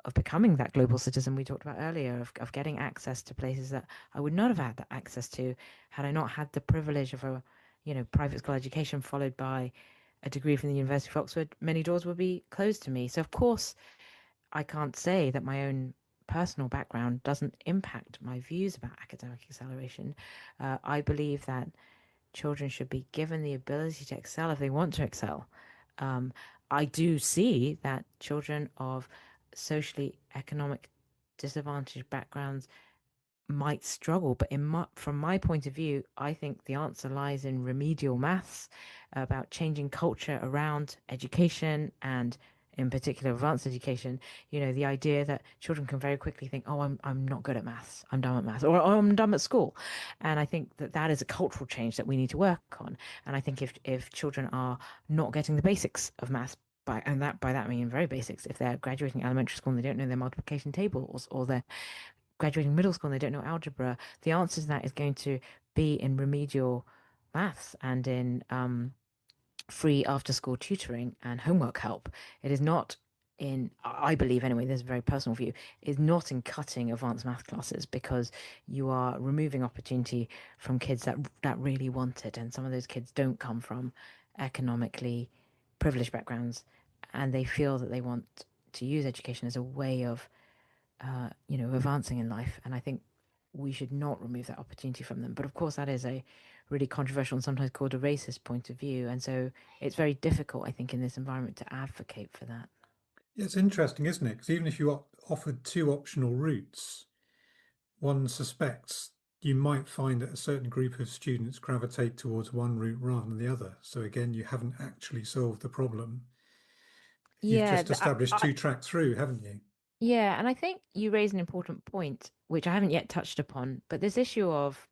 of becoming that global citizen we talked about earlier, of getting access to places that I would not have had that access to had I not had the privilege of a private school education followed by a degree from the University of Oxford. Many doors would be closed to me. So of course, I can't say that my own personal background doesn't impact my views about academic acceleration. I believe that children should be given the ability to excel if they want to excel. I do see that children of socially economic disadvantaged backgrounds might struggle, but from my point of view, I think the answer lies in remedial maths, about changing culture around education and in particular advanced education. The idea that children can very quickly think, oh, I'm not good at maths, I'm dumb at maths, or I'm dumb at school. And I think that is a cultural change that we need to work on. And I think if children are not getting the basics of maths, by that I mean very basics, if they're graduating elementary school and they don't know their multiplication tables, or they're graduating middle school and they don't know algebra, the answer to that is going to be in remedial maths and in free after school tutoring and homework help. It is not in, I believe anyway, this is a very personal view, is not in cutting advanced math classes, because you are removing opportunity from kids that really want it. And some of those kids don't come from economically privileged backgrounds, and they feel that they want to use education as a way of advancing in life. And I think we should not remove that opportunity from them. But of course, that is a really controversial and sometimes called a racist point of view. And so it's very difficult, I think, in this environment to advocate for that. Yeah, it's interesting, isn't it? Because even if you offered two optional routes, one suspects you might find that a certain group of students gravitate towards one route rather than the other. So again, you haven't actually solved the problem. You've Yeah, just established two tracks through, haven't you? yeah, and I think you raise an important point, which I haven't yet touched upon, but this issue of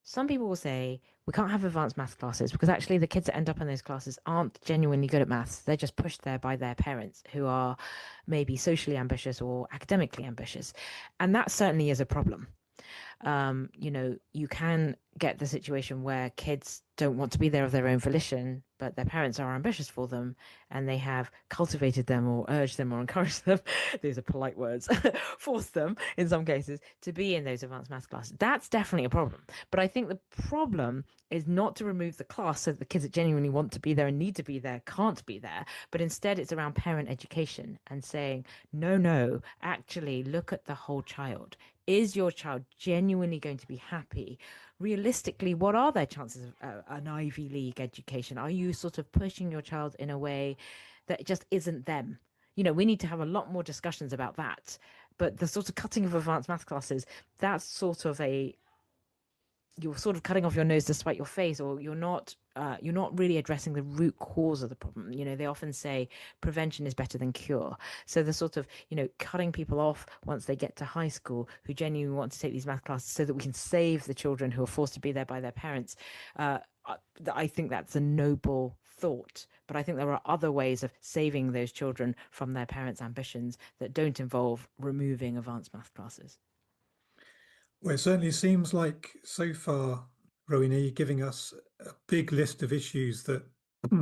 Some people will say we can't have advanced maths classes because actually the kids that end up in those classes aren't genuinely good at maths. They're just pushed there by their parents who are maybe socially ambitious or academically ambitious. And that certainly is a problem. You can get the situation where kids don't want to be there of their own volition, but their parents are ambitious for them and they have cultivated them or urged them or encouraged them, these are polite words, forced them in some cases to be in those advanced maths classes. That's definitely a problem. But I think the problem is not to remove the class so that the kids that genuinely want to be there and need to be there can't be there, but instead it's around parent education and saying, no, actually look at the whole child. Is your child genuinely going to be happy? Realistically, what are their chances of an Ivy League education? Are you sort of pushing your child in a way that just isn't them? We need to have a lot more discussions about that. But the sort of cutting of advanced math classes, that's sort of you're sort of cutting off your nose to spite your face, or you're not really addressing the root cause of the problem. They often say prevention is better than cure. So the sort of, cutting people off once they get to high school who genuinely want to take these math classes so that we can save the children who are forced to be there by their parents. I think that's a noble thought, but I think there are other ways of saving those children from their parents' ambitions that don't involve removing advanced math classes. Well, it certainly seems like so far, Rowena, you're giving us a big list of issues that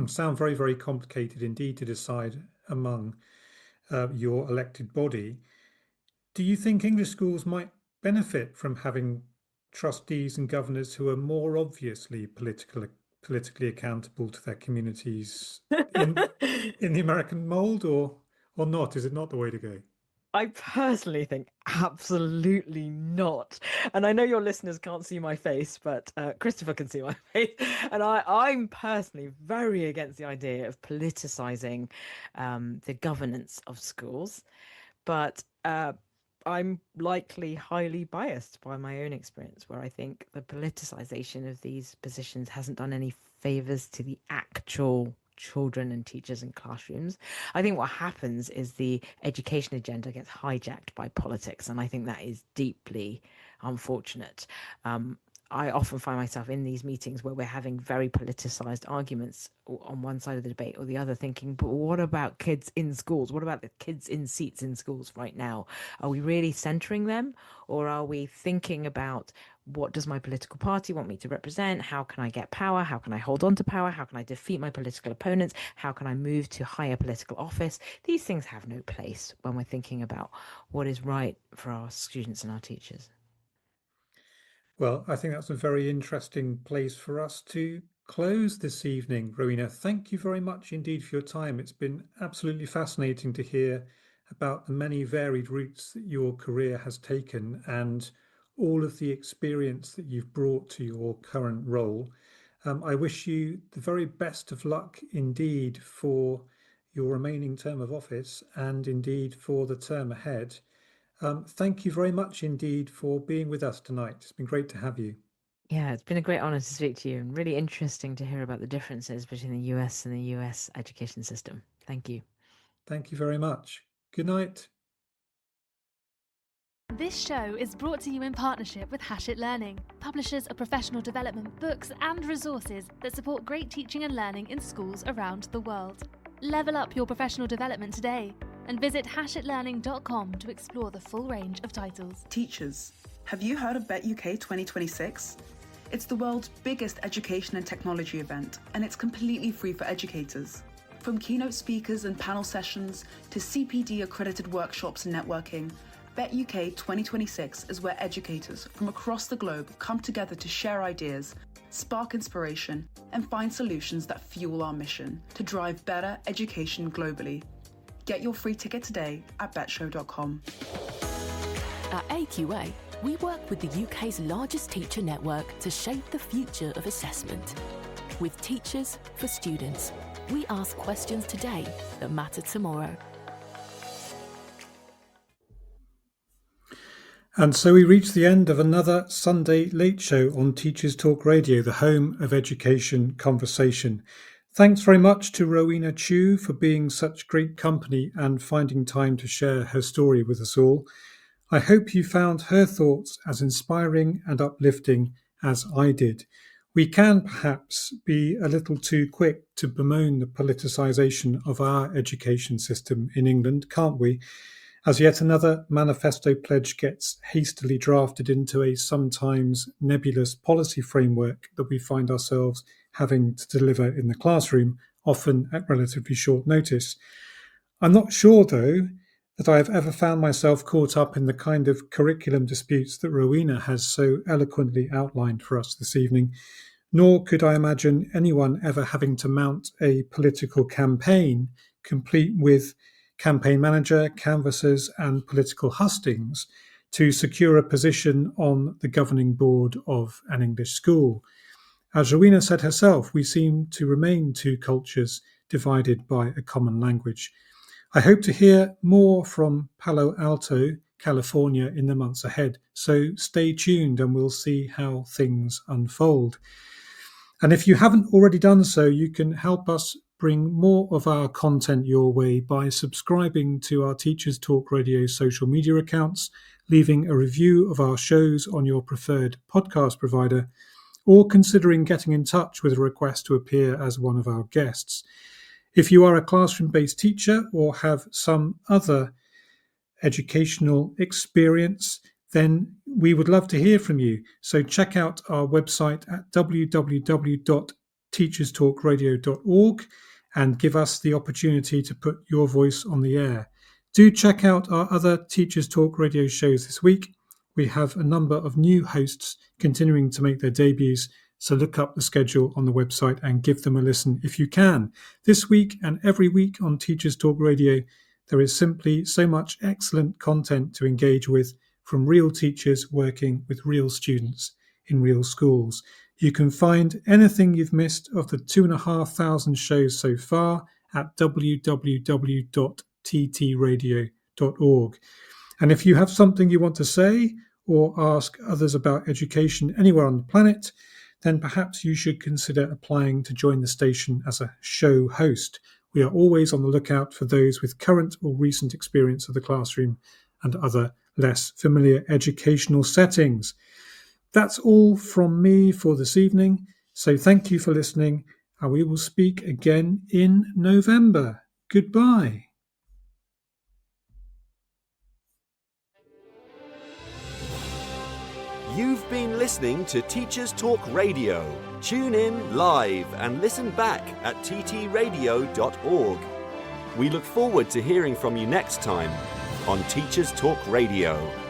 sound very, very complicated indeed to decide among your elected body. Do you think English schools might benefit from having trustees and governors who are more obviously politically accountable to their communities in the American mold, or not? Is it not the way to go? I personally think absolutely not. And I know your listeners can't see my face, but Christopher can see my face. And I'm personally very against the idea of politicizing the governance of schools. But I'm likely highly biased by my own experience, where I think the politicization of these positions hasn't done any favors to the actual children and teachers in classrooms. I think what happens is the education agenda gets hijacked by politics, and I think that is deeply unfortunate. I often find myself in these meetings where we're having very politicized arguments on one side of the debate or the other, thinking, but what about kids in schools? What about the kids in seats in schools right now? Are we really centering them, or are we thinking about what does my political party want me to represent? How can I get power? How can I hold on to power? How can I defeat my political opponents? How can I move to higher political office? These things have no place when we're thinking about what is right for our students and our teachers. Well, I think that's a very interesting place for us to close this evening, Rowena. Thank you very much indeed for your time. It's been absolutely fascinating to hear about the many varied routes that your career has taken and all of the experience that you've brought to your current role. I wish you the very best of luck indeed for your remaining term of office and indeed for the term ahead. Thank you very much indeed for being with us tonight. It's been great to have you. Yeah, it's been a great honor to speak to you, and really interesting to hear about the differences between the US and the US education system. Thank you. Thank you very much. Good night. This show is brought to you in partnership with Hachette Learning, publishers of professional development books and resources that support great teaching and learning in schools around the world. Level up your professional development today and visit hachetlearning.com to explore the full range of titles. Teachers, have you heard of Bet UK 2026? It's the world's biggest education and technology event, and it's completely free for educators. From keynote speakers and panel sessions to CPD accredited workshops and networking, Bet UK 2026 is where educators from across the globe come together to share ideas, spark inspiration, and find solutions that fuel our mission to drive better education globally. Get your free ticket today at betshow.com. At AQA, we work with the UK's largest teacher network to shape the future of assessment. With teachers for students, we ask questions today that matter tomorrow. And so we reach the end of another Sunday Late Show on Teachers Talk Radio, the home of education conversation. Thanks very much to Rowena Chiu for being such great company and finding time to share her story with us all. I hope you found her thoughts as inspiring and uplifting as I did. We can perhaps be a little too quick to bemoan the politicisation of our education system in England, can't we? As yet another manifesto pledge gets hastily drafted into a sometimes nebulous policy framework that we find ourselves having to deliver in the classroom, often at relatively short notice. I'm not sure, though, that I have ever found myself caught up in the kind of curriculum disputes that Rowena has so eloquently outlined for us this evening, nor could I imagine anyone ever having to mount a political campaign complete with campaign manager, canvassers, and political hustings to secure a position on the governing board of an English school. As Rowena said herself, we seem to remain two cultures divided by a common language. I hope to hear more from Palo Alto, California in the months ahead, so stay tuned and we'll see how things unfold. And if you haven't already done so, you can help us bring more of our content your way by subscribing to our Teachers Talk Radio social media accounts, leaving a review of our shows on your preferred podcast provider, or considering getting in touch with a request to appear as one of our guests. If you are a classroom-based teacher or have some other educational experience, then we would love to hear from you. So check out our website at www.teacherstalkradio.org and give us the opportunity to put your voice on the air. Do check out our other Teachers Talk Radio shows this week. We have a number of new hosts continuing to make their debuts, so look up the schedule on the website and give them a listen if you can. This week and every week on Teachers Talk Radio, there is simply so much excellent content to engage with from real teachers working with real students in real schools. You can find anything you've missed of the 2,500 shows so far at www.ttradio.org. And if you have something you want to say or ask others about education anywhere on the planet, then perhaps you should consider applying to join the station as a show host. We are always on the lookout for those with current or recent experience of the classroom and other less familiar educational settings. That's all from me for this evening. So thank you for listening, and we will speak again in November. Goodbye. You've been listening to Teachers Talk Radio. Tune in live and listen back at ttradio.org. We look forward to hearing from you next time on Teachers Talk Radio.